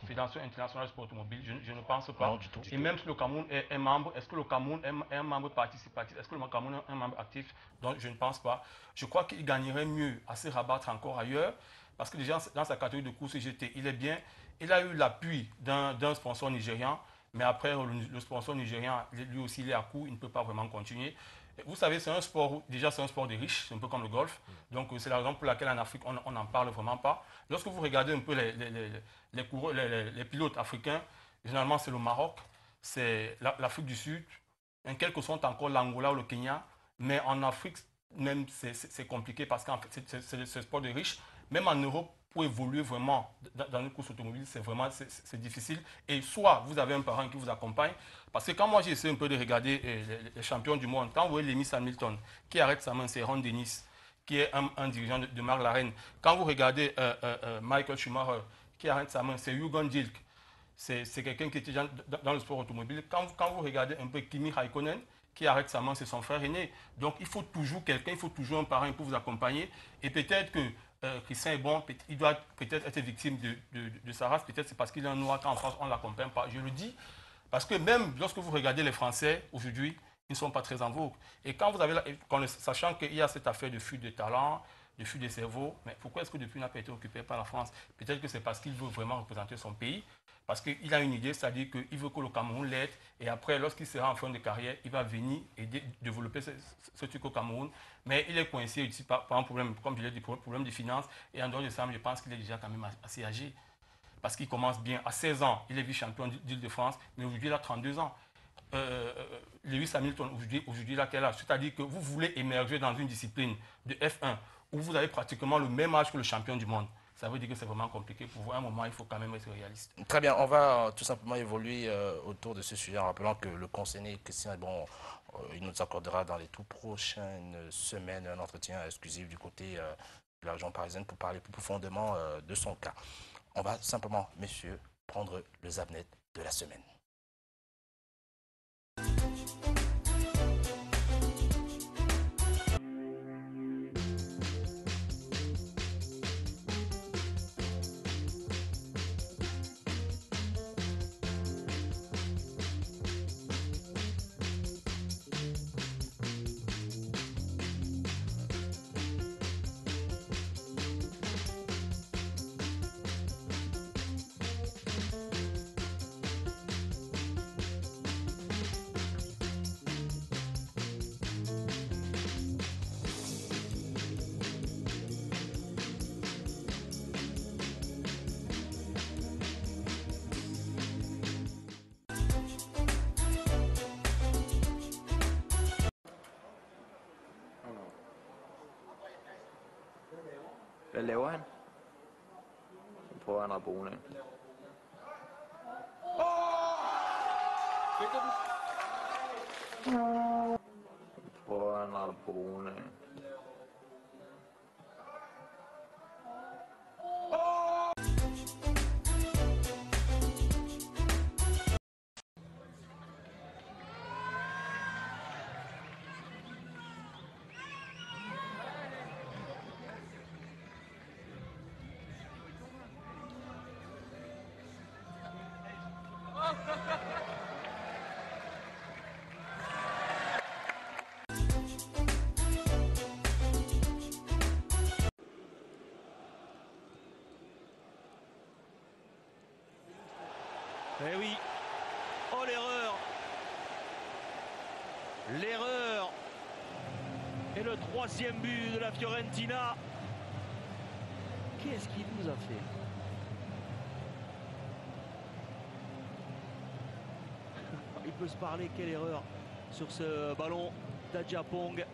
Fédération internationale de sport automobile? Je ne pense pas. Non, du tout. Et même si le Cameroun est membre, est-ce que le Cameroun est un membre participatif? Est-ce que le Cameroun est un membre actif? Donc, je ne pense pas. Je crois qu'il gagnerait mieux à se rabattre encore ailleurs. Parce que déjà, dans sa catégorie de course GT, il est bien. Il a eu l'appui d'un sponsor nigérian. Mais après, le sponsor nigérian, lui aussi, il est à court. Il ne peut pas vraiment continuer. Vous savez, c'est un sport, déjà, c'est un sport de riches. C'est un peu comme le golf. Donc, c'est la raison pour laquelle en Afrique, on n'en parle vraiment pas. Lorsque vous regardez un peu les pilotes africains, généralement, c'est le Maroc, c'est l'Afrique du Sud, quelques sont encore l'Angola ou le Kenya. Mais en Afrique, même, c'est compliqué parce qu'en fait, c'est le sport de riches. Même en Europe, pour évoluer vraiment dans une course automobile, c'est difficile. Et soit vous avez un parent qui vous accompagne, parce que quand moi j'ai essayé un peu de regarder les champions du monde, quand vous voyez Lewis Hamilton, qui arrête sa main, c'est Ron Dennis, qui est un dirigeant de McLaren. Quand vous regardez Michael Schumacher, qui arrête sa main, c'est Jürgen Dilk, c'est quelqu'un qui était dans le sport automobile. Quand vous regardez un peu Kimi Raikkonen, qui arrête sa main, c'est son frère aîné. Donc il faut toujours quelqu'un, il faut toujours un parent pour vous accompagner. Et peut-être que Christian est bon, il doit peut-être être victime de sa race, peut-être c'est parce qu'il est un noir qu'en France on ne l'accompagne pas. Je le dis parce que même lorsque vous regardez les Français aujourd'hui, ils ne sont pas très en vogue. Et quand vous avez, sachant qu'il y a cette affaire de fuite de talent, de fuite de cerveau, mais pourquoi est-ce que depuis n'a pas été occupé par la France? Peut-être que c'est parce qu'il veut vraiment représenter son pays, parce qu'il a une idée, c'est-à-dire qu'il veut que le Cameroun l'aide, et après, lorsqu'il sera en fin de carrière, il va venir aider, développer ce truc au Cameroun. Mais il est coincé ici par un problème, comme je l'ai dit, problème de finances, et en dehors de ça, je pense qu'il est déjà quand même assez âgé. Parce qu'il commence bien. À 16 ans, il est vice-champion d'Île-de-France, mais aujourd'hui, il a 32 ans. Lewis Hamilton, aujourd'hui là, qu'elle a. C'est-à-dire que vous voulez émerger dans une discipline de F1 où vous avez pratiquement le même âge que le champion du monde. Ça veut dire que c'est vraiment compliqué. Pour vous, à un moment, il faut quand même être réaliste. Très bien, on va tout simplement évoluer autour de ce sujet en rappelant que le conseiller Christian Ebong, il nous accordera dans les toutes prochaines semaines un entretien exclusif du côté de la région parisienne pour parler plus profondément de son cas. On va simplement, messieurs, prendre le Zabnet de la semaine. Hvad laver han? Nu prøver han at bruge den. Prøver han at bruge den. Eh oui, oh l'erreur. L'erreur. Et le troisième but de la Fiorentina. Qu'est-ce qu'il nous a fait? Il peut se parler, quelle erreur sur ce ballon d'Adjapong.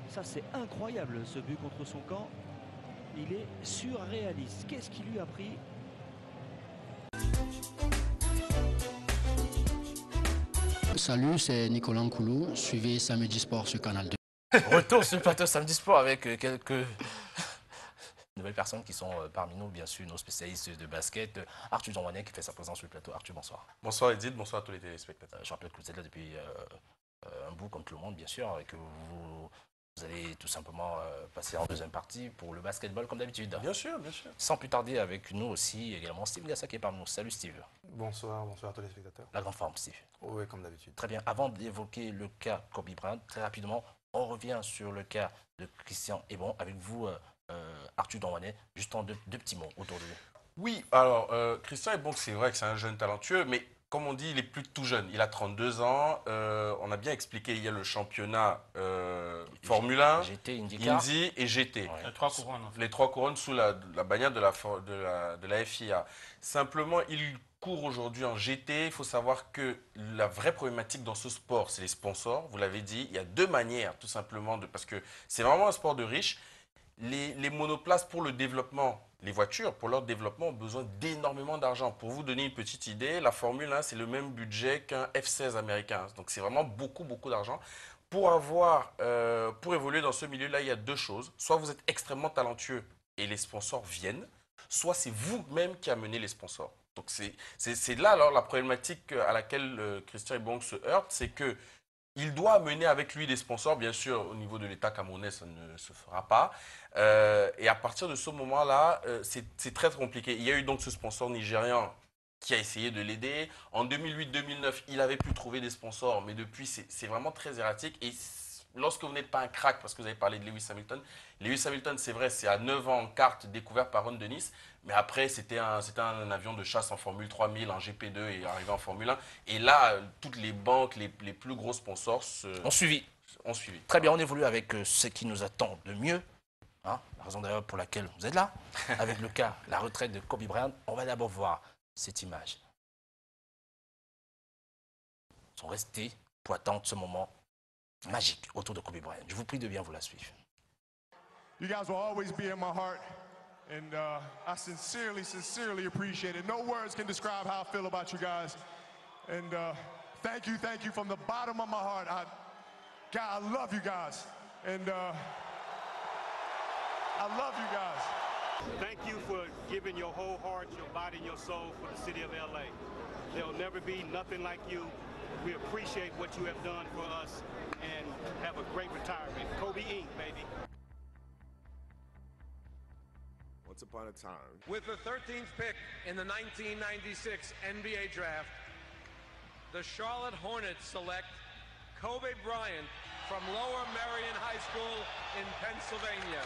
Ça c'est incroyable ce but contre son camp. Il est surréaliste. Qu'est-ce qui lui a pris? Salut, c'est Nicolas Nkoulou. Suivez Samedi Sport sur Canal 2. Retour sur le plateau Samedi Sport avec quelques nouvelles personnes qui sont parmi nous, bien sûr, nos spécialistes de basket. Arthur Jean-Wanet qui fait sa présence sur le plateau. Arthur, bonsoir. Bonsoir Edith, bonsoir à tous les téléspectateurs. Je rappelle que vous êtes là depuis un bout comme tout le monde, bien sûr, et que vous allez tout simplement passer en deuxième partie pour le basketball comme d'habitude. Bien sûr, bien sûr. Sans plus tarder avec nous aussi également Steve Gassa qui est parmi nous. Salut Steve. Bonsoir, bonsoir à tous les spectateurs. La grande forme Steve. Oui, comme d'habitude. Très bien. Avant d'évoquer le cas Kobe Bryant, très rapidement, on revient sur le cas de Christian Ebong avec vous, Arthur Jean-Wanet, juste en deux petits mots autour de lui. Oui, alors Christian Ebong, c'est vrai que c'est un jeune talentueux, mais comme on dit, il est plus tout jeune. Il a 32 ans. On a bien expliqué, il y a le championnat Formule 1, GT, Indy et GT. Ouais. Les trois couronnes. Les trois couronnes sous la bannière de la FIA. Simplement, il court aujourd'hui en GT. Il faut savoir que la vraie problématique dans ce sport, c'est les sponsors. Vous l'avez dit, il y a deux manières, tout simplement, parce que c'est vraiment un sport de riches. Les monoplaces pour le développement, les voitures, pour leur développement, ont besoin d'énormément d'argent. Pour vous donner une petite idée, la Formule 1, c'est le même budget qu'un F16 américain. Donc, c'est vraiment beaucoup, beaucoup d'argent. Pour évoluer dans ce milieu-là, il y a deux choses. Soit vous êtes extrêmement talentueux et les sponsors viennent, soit c'est vous-même qui amenez les sponsors. Donc, c'est là alors la problématique à laquelle Christian Ebong se heurte, c'est que il doit amener avec lui des sponsors, bien sûr, au niveau de l'État camerounais, ça ne se fera pas. Et à partir de ce moment-là, c'est très compliqué. Il y a eu donc ce sponsor nigérian qui a essayé de l'aider. En 2008-2009, il avait pu trouver des sponsors, mais depuis, c'est vraiment très erratique. Et lorsque vous n'êtes pas un crack, parce que vous avez parlé de Lewis Hamilton, c'est vrai, c'est à 9 ans en kart découvert par Ron Dennis. Mais après, c'était un avion de chasse en Formule 3000, en GP2 et arrivé en Formule 1. Et là, toutes les banques, les plus gros sponsors ont suivi. Très bien, on évolue avec ce qui nous attend de mieux. Hein, la raison d'ailleurs pour laquelle vous êtes là. Avec le cas, la retraite de Kobe Bryant. On va d'abord voir cette image. sont restés pour attendre ce moment magique autour de Kobe Bryant. Je vous prie de bien vous la suivre. You guys will always be in my heart, and I sincerely appreciate it. No words can describe how I feel about you guys. And thank you from the bottom of my heart. God, I love you guys, and I love you guys. Thank you for giving your whole heart, your body, and your soul for the city of LA. There'll never be nothing like you. We appreciate what you have done for us, and have a great retirement. Kobe Inc., baby. Once upon a time. With the 13th pick in the 1996 NBA draft, the Charlotte Hornets select Kobe Bryant from Lower Merion High School in Pennsylvania.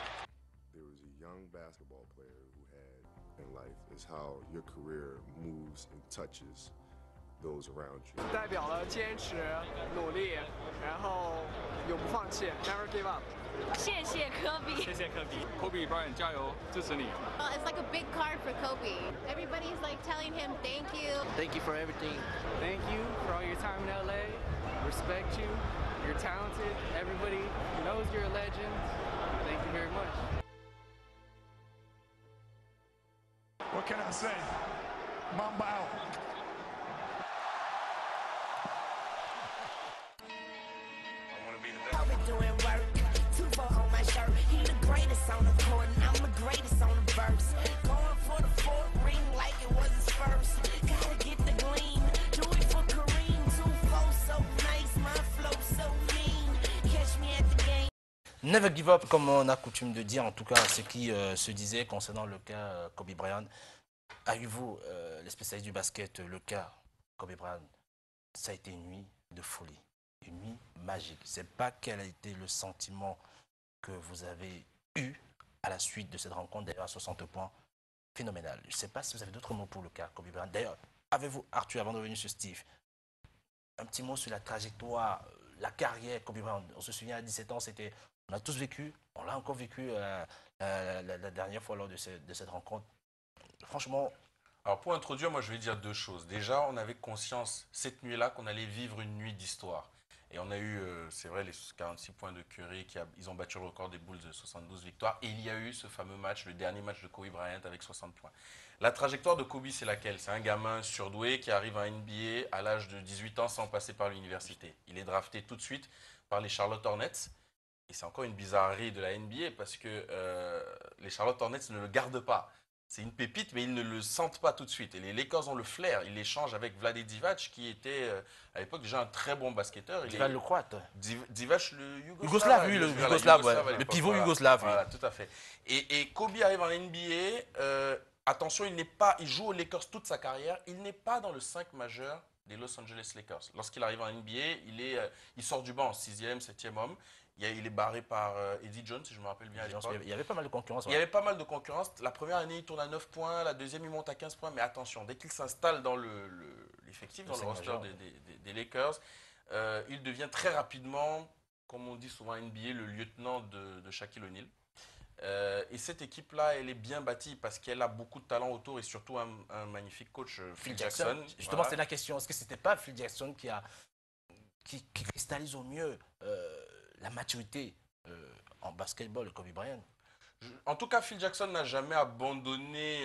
There was a young basketball player who had in life is how your career moves and touches those around you. 代表了坚持、努力，然后永不放弃 ，never give up。谢谢科比。谢谢科比。Kobe Bryant 加油，支持你。It's like a big card for Kobe. Everybody's like telling him thank you. Thank you for everything. Thank you for all your time in LA. Respect you. You're talented. Everybody knows you're a legend. Thank you very much. What can I say? Mamba out. Doing work, 2-4 on my shirt. He the greatest on the court, and I'm the greatest on the verse. Going for the fourth ring like it was his first. Gotta get the gleam, do it for Kareem. 2-4 so nice, my flow so mean. Catch me at the game. Never give up, comme on a coutume de dire, en tout cas ce qui se disait concernant le cas Kobe Bryant. Avez-vous, les spécialistes du basket, le cas Kobe Bryant, ça a été une nuit de folie. Une nuit magique. Je ne sais pas quel a été le sentiment que vous avez eu à la suite de cette rencontre, d'ailleurs à 60 points, phénoménal. Je ne sais pas si vous avez d'autres mots pour le cas Kobe Bryant. D'ailleurs, avez-vous, Arthur, avant de revenir sur Steve, un petit mot sur la trajectoire, la carrière Kobe Bryant. On se souvient à 17 ans, on a tous vécu, on l'a encore vécu la dernière fois lors de cette rencontre. Franchement... Alors pour introduire, moi je vais dire deux choses. Déjà, on avait conscience cette nuit-là qu'on allait vivre une nuit d'histoire. Et on a eu, c'est vrai, les 46 points de Curry, ils ont battu le record des Bulls de 72 victoires. Et il y a eu ce fameux match, le dernier match de Kobe Bryant avec 60 points. La trajectoire de Kobe, c'est laquelle? C'est un gamin surdoué qui arrive à NBA à l'âge de 18 ans sans passer par l'université. Il est drafté tout de suite par les Charlotte Hornets. Et c'est encore une bizarrerie de la NBA parce que les Charlotte Hornets ne le gardent pas. C'est une pépite, mais ils ne le sentent pas tout de suite. Et les Lakers ont le flair. Ils l'échangent avec Vlade Divac, qui était à l'époque déjà un très bon basketteur. Divac le croate. Divac le Yougoslave, oui, le Yougoslave, ouais. Le pivot yougoslave. Voilà, tout à fait. Et Kobe arrive en NBA. Attention, il joue aux Lakers toute sa carrière. Il n'est pas dans le 5 majeur des Los Angeles Lakers. Lorsqu'il arrive en NBA, il sort du banc, 6e, 7e homme. Il est barré par Eddie Jones, si je me rappelle bien à l'époque. Il y avait pas mal de concurrence. Il y avait pas mal de concurrence. La première année, il tourne à 9 points. La deuxième, il monte à 15 points. Mais attention, dès qu'il s'installe dans l'effectif, dans le roster des Lakers, il devient très rapidement, comme on dit souvent à NBA, le lieutenant de Shaquille O'Neal. Et cette équipe-là, elle est bien bâtie parce qu'elle a beaucoup de talent autour et surtout un magnifique coach, Phil Jackson. Justement, voilà. C'est la question. Est-ce que ce n'était pas Phil Jackson qui cristallise au mieux la maturité en basketball de Kobe Bryant? En tout cas, Phil Jackson n'a jamais abandonné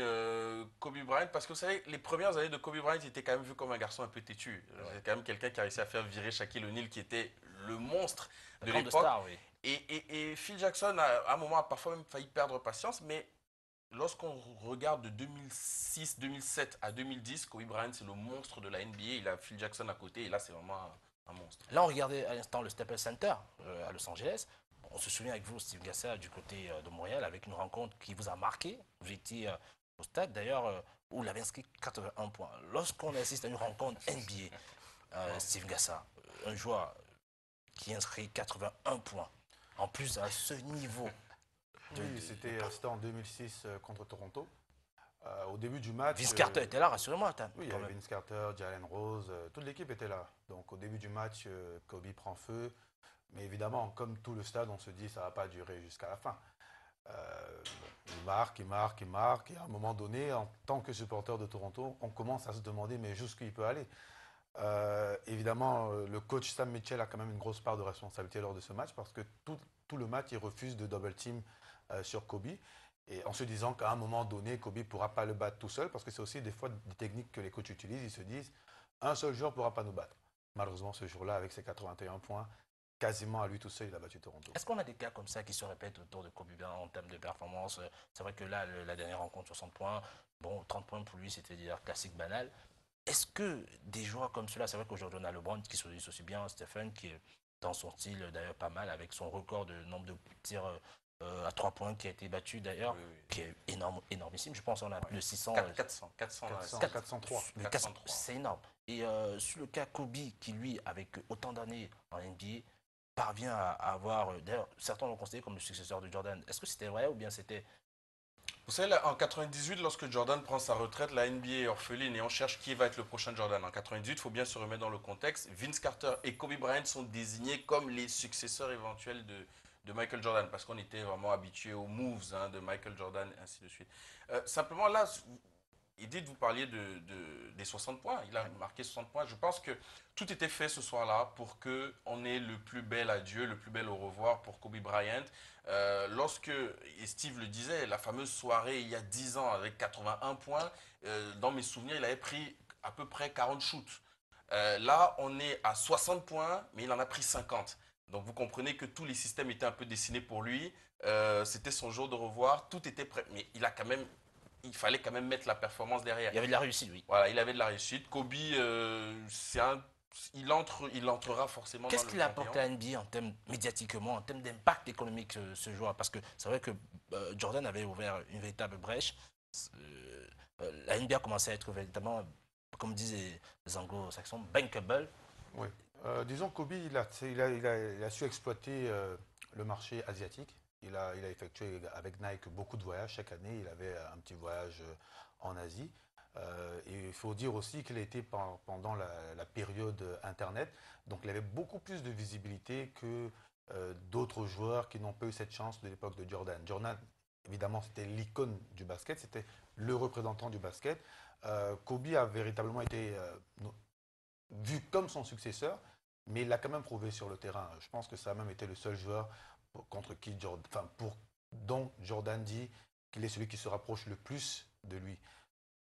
Kobe Bryant parce que vous savez, les premières années de Kobe Bryant, il était quand même vu comme un garçon un peu têtu. C'est quand même quelqu'un qui a réussi à faire virer Shaquille O'Neal qui était le monstre de l'époque. Oui. Et Phil Jackson, à un moment, a parfois même failli perdre patience, mais lorsqu'on regarde de 2006, 2007 à 2010, Kobe Bryant, c'est le monstre de la NBA. Il a Phil Jackson à côté et là, c'est vraiment un monstre. Là, on regardait à l'instant le Staples Center à Los Angeles. On se souvient avec vous, Steve Gasser, du côté de Montréal, avec une rencontre qui vous a marqué. Vous étiez au stade, d'ailleurs, où il avait inscrit 81 points. Lorsqu'on assiste à une rencontre NBA, Steve Gasser, un joueur qui inscrit 81 points, en plus à ce niveau. Oui, c'était en 2006 contre Toronto. Au début du match... Vince Carter était là, rassurez-moi. Oui, il y avait Vince Carter, Jalen Rose, toute l'équipe était là. Donc au début du match, Kobe prend feu. Mais évidemment, comme tout le stade, on se dit que ça ne va pas durer jusqu'à la fin. Il marque. Et à un moment donné, en tant que supporter de Toronto, on commence à se demander mais jusqu'où il peut aller. Évidemment, le coach Sam Mitchell a quand même une grosse part de responsabilité lors de ce match parce que tout le match, il refuse de double team sur Kobe. Et en se disant qu'à un moment donné, Kobe ne pourra pas le battre tout seul parce que c'est aussi des fois des techniques que les coachs utilisent. Ils se disent, un seul joueur ne pourra pas nous battre. Malheureusement, ce jour-là, avec ses 81 points, quasiment à lui tout seul, il a battu Toronto. Est-ce qu'on a des cas comme ça qui se répètent autour de Kobe Bryant en termes de performance? C'est vrai que là, la dernière rencontre, 60 points, bon, 30 points pour lui, c'était dire classique banal. Est-ce que des joueurs comme cela, c'est vrai qu'aujourd'hui on a LeBron qui se dit aussi bien, Stephen qui est dans son style d'ailleurs pas mal avec son record de nombre de tirs à 3 points qui a été battu d'ailleurs, qui est énormissime. Je pense qu'on a plus de 600. 403. C'est énorme. Et sur le cas Kobe qui lui, avec autant d'années en NBA, parvient à avoir, d'ailleurs certains l'ont considéré comme le successeur de Jordan. Est-ce que c'était vrai ou bien c'était... Vous savez, là, en 98, lorsque Jordan prend sa retraite, la NBA est orpheline et on cherche qui va être le prochain Jordan. En 98, il faut bien se remettre dans le contexte. Vince Carter et Kobe Bryant sont désignés comme les successeurs éventuels de Michael Jordan parce qu'on était vraiment habitué aux moves de Michael Jordan et ainsi de suite. Simplement, là, Edith, vous parliez des 60 points. Il a marqué 60 points. Je pense que tout était fait ce soir-là pour qu'on ait le plus bel adieu, le plus bel au revoir pour Kobe Bryant. Lorsque, et Steve le disait, la fameuse soirée il y a 10 ans avec 81 points, dans mes souvenirs, il avait pris à peu près 40 shoots. Là, on est à 60 points, mais il en a pris 50. Donc vous comprenez que tous les systèmes étaient un peu dessinés pour lui. C'était son jour de revoir, tout était prêt. Mais il fallait quand même mettre la performance derrière. Il y avait de la réussite, oui. Voilà, il avait de la réussite. Kobe, il entrera forcément dans le Qu'est-ce qu'il a panthéon. apporté à la NBA en termes médiatiquement, en termes d'impact économique, ce joueur? Parce que c'est vrai que Jordan avait ouvert une véritable brèche. La NBA a commencé à être véritablement, comme disaient les anglo-saxons, bankable. Oui. Disons Kobe, il a su exploiter le marché asiatique. Il a effectué avec Nike beaucoup de voyages. Chaque année, il avait un petit voyage en Asie. Et il faut dire aussi qu'il a été pendant la période Internet. Donc, il avait beaucoup plus de visibilité que d'autres joueurs qui n'ont pas eu cette chance de l'époque de Jordan. Jordan, évidemment, c'était l'icône du basket. C'était le représentant du basket. Kobe a véritablement été vu comme son successeur, mais il l'a quand même prouvé sur le terrain. Je pense que ça a même été le seul joueur contre qui dont Jordan dit qu'il est celui qui se rapproche le plus de lui.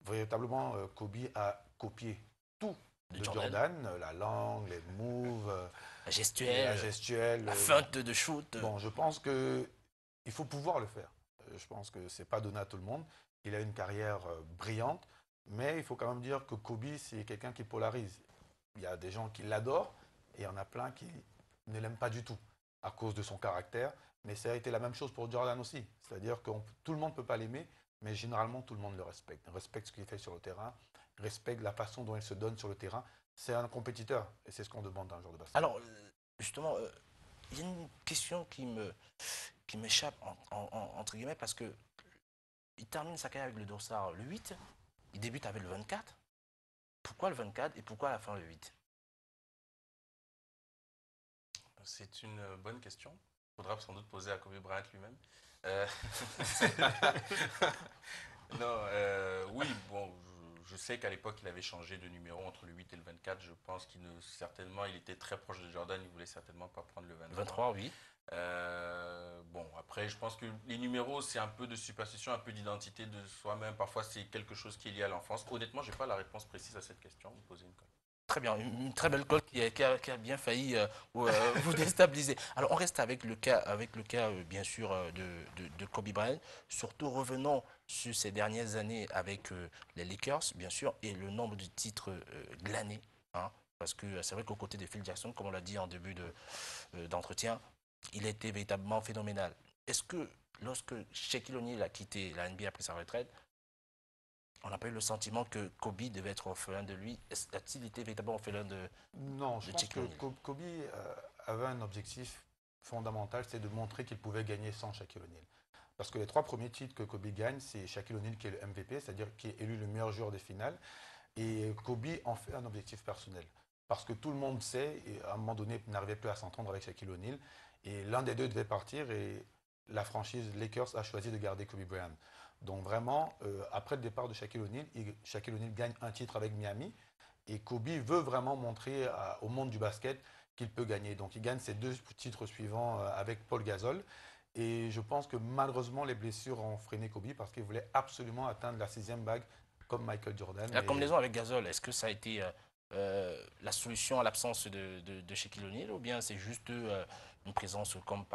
Véritablement, Kobe a copié tout de Jordan, la langue, les moves, la gestuelle, la feinte de shoot. Bon, je pense qu'il faut pouvoir le faire. Je pense que ce n'est pas donné à tout le monde. Il a une carrière brillante, mais il faut quand même dire que Kobe, c'est quelqu'un qui polarise. Il y a des gens qui l'adorent et il y en a plein qui ne l'aiment pas du tout à cause de son caractère. Mais ça a été la même chose pour Jordan aussi. C'est-à-dire que tout le monde ne peut pas l'aimer, mais généralement tout le monde le respecte. Respecte ce qu'il fait sur le terrain, respecte la façon dont il se donne sur le terrain. C'est un compétiteur et c'est ce qu'on demande d'un joueur de basket. Alors, justement, il y a une question qui m'échappe, entre guillemets, parce que il termine sa carrière avec le dossard le 8, il débute avec le 24. Pourquoi le 24 et pourquoi à la fin le 8? C'est une bonne question. Il faudra sans doute poser à Kobe Bryant lui-même. Oui, bon, je sais qu'à l'époque, il avait changé de numéro entre le 8 et le 24. Je pense certainement, il était très proche de Jordan. Il voulait certainement pas prendre le 23. 23, oui. Bon, après, je pense que les numéros, c'est un peu de superstition, un peu d'identité de soi-même. Parfois, c'est quelque chose qui est lié à l'enfance. Honnêtement, je n'ai pas la réponse précise à cette question. Vous posez une colle. Très bien, une très belle colle qui a bien failli vous déstabiliser. Alors, on reste avec le cas bien sûr, de Kobe Bryant. Surtout, revenons sur ces dernières années avec les Lakers, bien sûr, et le nombre de titres glanés. Parce que c'est vrai qu'aux côtés de Phil Jackson, comme on l'a dit en début d'entretien, il était véritablement phénoménal. Est-ce que lorsque Shaquille O'Neal a quitté la NBA après sa retraite, on n'a pas eu le sentiment que Kobe devait être orphelin de lui? A-t-il été véritablement orphelin de Non, je pense que Kobe avait un objectif fondamental, c'est de montrer qu'il pouvait gagner sans Shaquille O'Neal. Parce que les 3 premiers titres que Kobe gagne, c'est Shaquille O'Neal qui est le MVP, c'est-à-dire qui est élu le meilleur joueur des finales. Et Kobe en fait un objectif personnel. Parce que tout le monde sait, et à un moment donné, il n'arrivait plus à s'entendre avec Shaquille O'Neal. Et l'un des deux devait partir et la franchise Lakers a choisi de garder Kobe Bryant. Donc vraiment, après le départ de Shaquille O'Neal gagne un titre avec Miami. Et Kobe veut vraiment montrer au monde du basket qu'il peut gagner. Donc il gagne ses 2 titres suivants avec Paul Gasol. Et je pense que malheureusement, les blessures ont freiné Kobe parce qu'il voulait absolument atteindre la 6e bague comme Michael Jordan. La combinaison avec Gasol, est-ce que ça a été la solution à l'absence de Shaquille O'Neal ou bien c'est juste une présence comme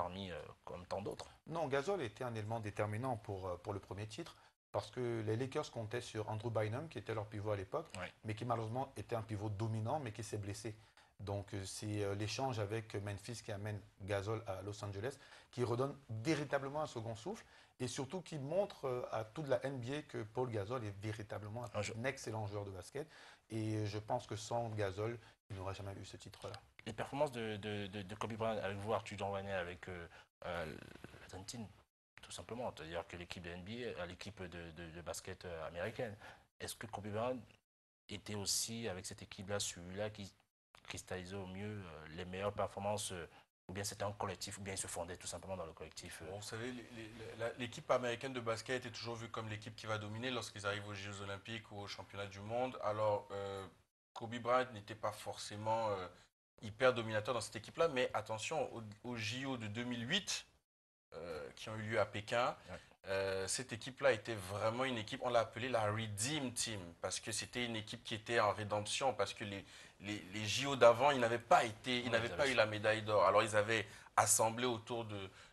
comme tant d'autres? Non, Gasol était un élément déterminant pour le premier titre parce que les Lakers comptaient sur Andrew Bynum, qui était leur pivot à l'époque, mais qui malheureusement était un pivot dominant, mais qui s'est blessé. Donc c'est l'échange avec Memphis qui amène Gasol à Los Angeles, qui redonne véritablement un second souffle et surtout qui montre à toute la NBA que Paul Gasol est véritablement un excellent joueur de basket. Et je pense que sans Gasol, il n'aurait jamais eu ce titre-là. Les performances de Kobe Bryant avec vous, Arthur Jeanrené, avec la Dream Team, tout simplement, c'est-à-dire que l'équipe de NBA, l'équipe de basket américaine, est-ce que Kobe Bryant était aussi avec cette équipe-là, celui-là qui cristallisait au mieux les meilleures performances ou bien c'était un collectif, ou bien il se fondait tout simplement dans le collectif? Bon, vous savez, l'équipe américaine de basket est toujours vue comme l'équipe qui va dominer lorsqu'ils arrivent aux Jeux Olympiques ou aux Championnats du Monde. Alors, Kobe Bryant n'était pas forcément hyper dominateur dans cette équipe-là, mais attention, aux JO de 2008, qui ont eu lieu à Pékin, cette équipe-là était vraiment une équipe, on l'a appelée la Redeem Team, parce que c'était une équipe qui était en rédemption, parce que les JO d'avant, ils n'avaient pas eu la médaille d'or. Alors ils avaient assemblé autour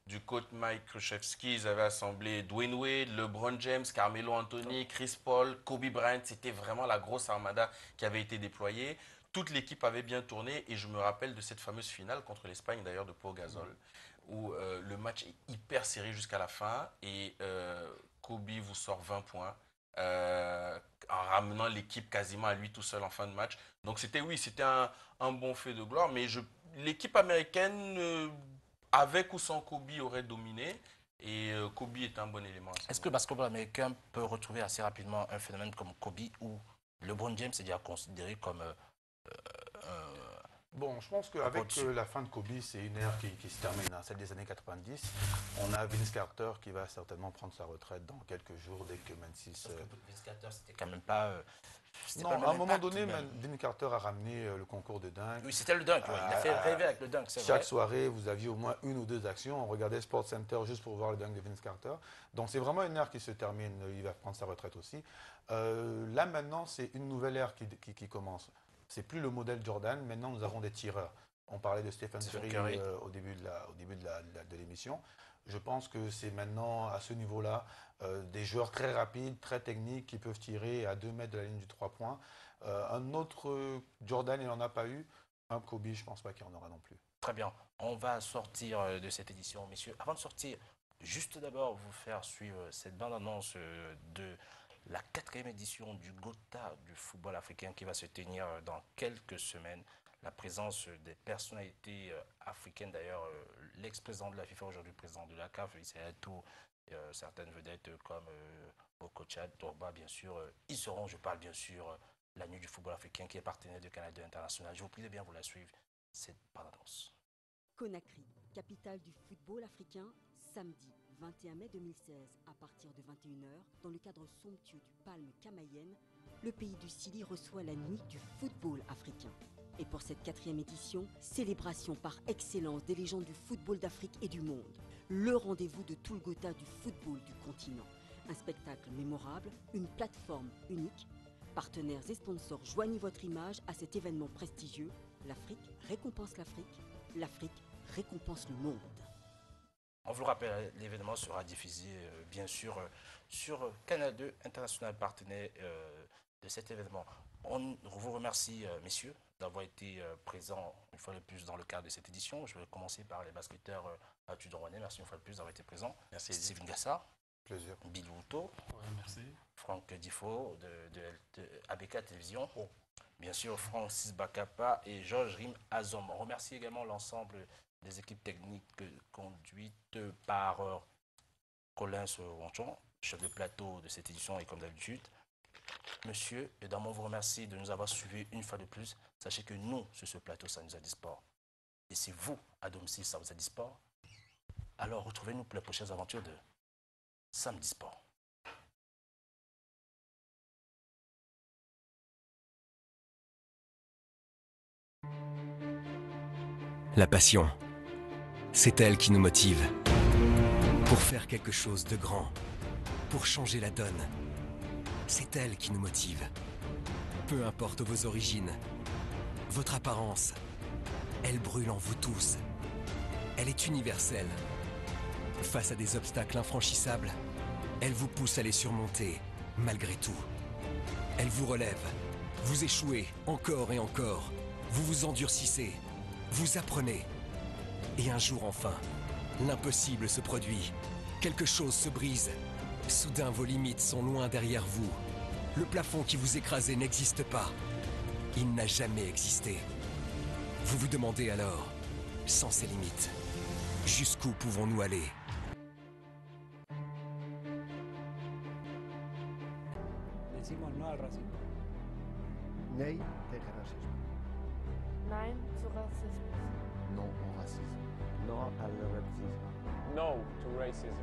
du coach Mike Krzyzewski, ils avaient assemblé Dwayne Wade, LeBron James, Carmelo Anthony, Chris Paul, Kobe Bryant. C'était vraiment la grosse armada qui avait été déployée. Toute l'équipe avait bien tourné et je me rappelle de cette fameuse finale contre l'Espagne d'ailleurs de Pau Gasol, où le match est hyper serré jusqu'à la fin et Kobe vous sort 20 points en ramenant l'équipe quasiment à lui tout seul en fin de match. Donc c'était un bon fait de gloire, mais l'équipe américaine, avec ou sans Kobe, aurait dominé et Kobe est un bon élément. Est-ce que le basketball américain peut retrouver assez rapidement un phénomène comme Kobe où LeBron James est déjà considéré comme Bon, je pense qu'avec la fin de Kobe, c'est une ère qui se termine, celle des années 90. On a Vince Carter qui va certainement prendre sa retraite dans quelques jours dès que Memphis... Vince Carter, c'était quand même pas... non, à un moment donné, Vince Carter a ramené le concours de dunk. Oui, c'était le dunk, il a fait rêver avec le dunk, c'est vrai. Chaque soirée, vous aviez au moins 1 ou 2 actions. On regardait Sports Center juste pour voir le dunk de Vince Carter. Donc c'est vraiment une ère qui se termine, il va prendre sa retraite aussi. Là maintenant, c'est une nouvelle ère qui commence. C'est plus le modèle Jordan, maintenant nous avons des tireurs. On parlait de Stephen Curry au début de l'émission. Je pense que c'est maintenant à ce niveau-là des joueurs très rapides, très techniques qui peuvent tirer à 2 mètres de la ligne du 3 points. Un autre Jordan, il n'en a pas eu. Un Kobe, je ne pense pas qu'il y en aura non plus. Très bien. On va sortir de cette édition, messieurs. Avant de sortir, juste d'abord vous faire suivre cette bande-annonce de la 4e édition du GOTA du football africain qui va se tenir dans quelques semaines. La présence des personnalités africaines, d'ailleurs, l'ex-président de la FIFA, aujourd'hui président de la CAF, certaines vedettes comme Okocha, Torba, bien sûr, ils seront, je parle bien sûr, la nuit du football africain qui est partenaire de Canal 2 International. Je vous prie de bien vous la suivre, cette bande-annonce. Conakry, capitale du football africain, samedi 21 mai 2016, à partir de 21 h, dans le cadre somptueux du Palme Camaïenne, le pays du Sili reçoit la nuit du football africain. Et pour cette 4e édition, célébration par excellence des légendes du football d'Afrique et du monde. Le rendez-vous de tout le Gotha du football du continent. Un spectacle mémorable, une plateforme unique. Partenaires et sponsors, joignez votre image à cet événement prestigieux. L'Afrique récompense l'Afrique. L'Afrique récompense le monde. On vous le rappelle, l'événement sera diffusé bien sûr sur Canal 2 International, partenaire de cet événement. On vous remercie, messieurs, d'avoir été présents une fois de plus dans le cadre de cette édition. Je vais commencer par les basketteurs Arthur Jeanrené. Merci une fois de plus d'avoir été présent. Merci. Steven Gassa. Plaisir. Bill Wouto. Merci. Franck Difo de ABK Télévision. Bien sûr, Francis Bakapa et Georges Rim Azom. On remercie également l'ensemble des équipes techniques conduites par Colin Wanchon, chef de plateau de cette édition, et comme d'habitude. Monsieur et dames, on vous remercie de nous avoir suivis une fois de plus. Sachez que nous, sur ce plateau, ça nous a dit sport. Et si vous, à domicile, ça vous a dit sport, alors retrouvez-nous pour les prochaines aventures de Samedi Sport. la passion. C'est elle qui nous motive. Pour faire quelque chose de grand. Pour changer la donne. C'est elle qui nous motive. Peu importe vos origines, votre apparence, elle brûle en vous tous. Elle est universelle. Face à des obstacles infranchissables, elle vous pousse à les surmonter, malgré tout. Elle vous relève. Vous échouez encore et encore. Vous vous endurcissez. Vous apprenez. Et un jour enfin, l'impossible se produit. Quelque chose se brise. Soudain, vos limites sont loin derrière vous. Le plafond qui vous écrasait n'existe pas. Il n'a jamais existé. Vous vous demandez alors, sans ces limites, jusqu'où pouvons-nous aller? Decimos no al racismo. Nee tegen racisme. Nein zu Rassismus. Non au racisme. No al racisme. No to racism.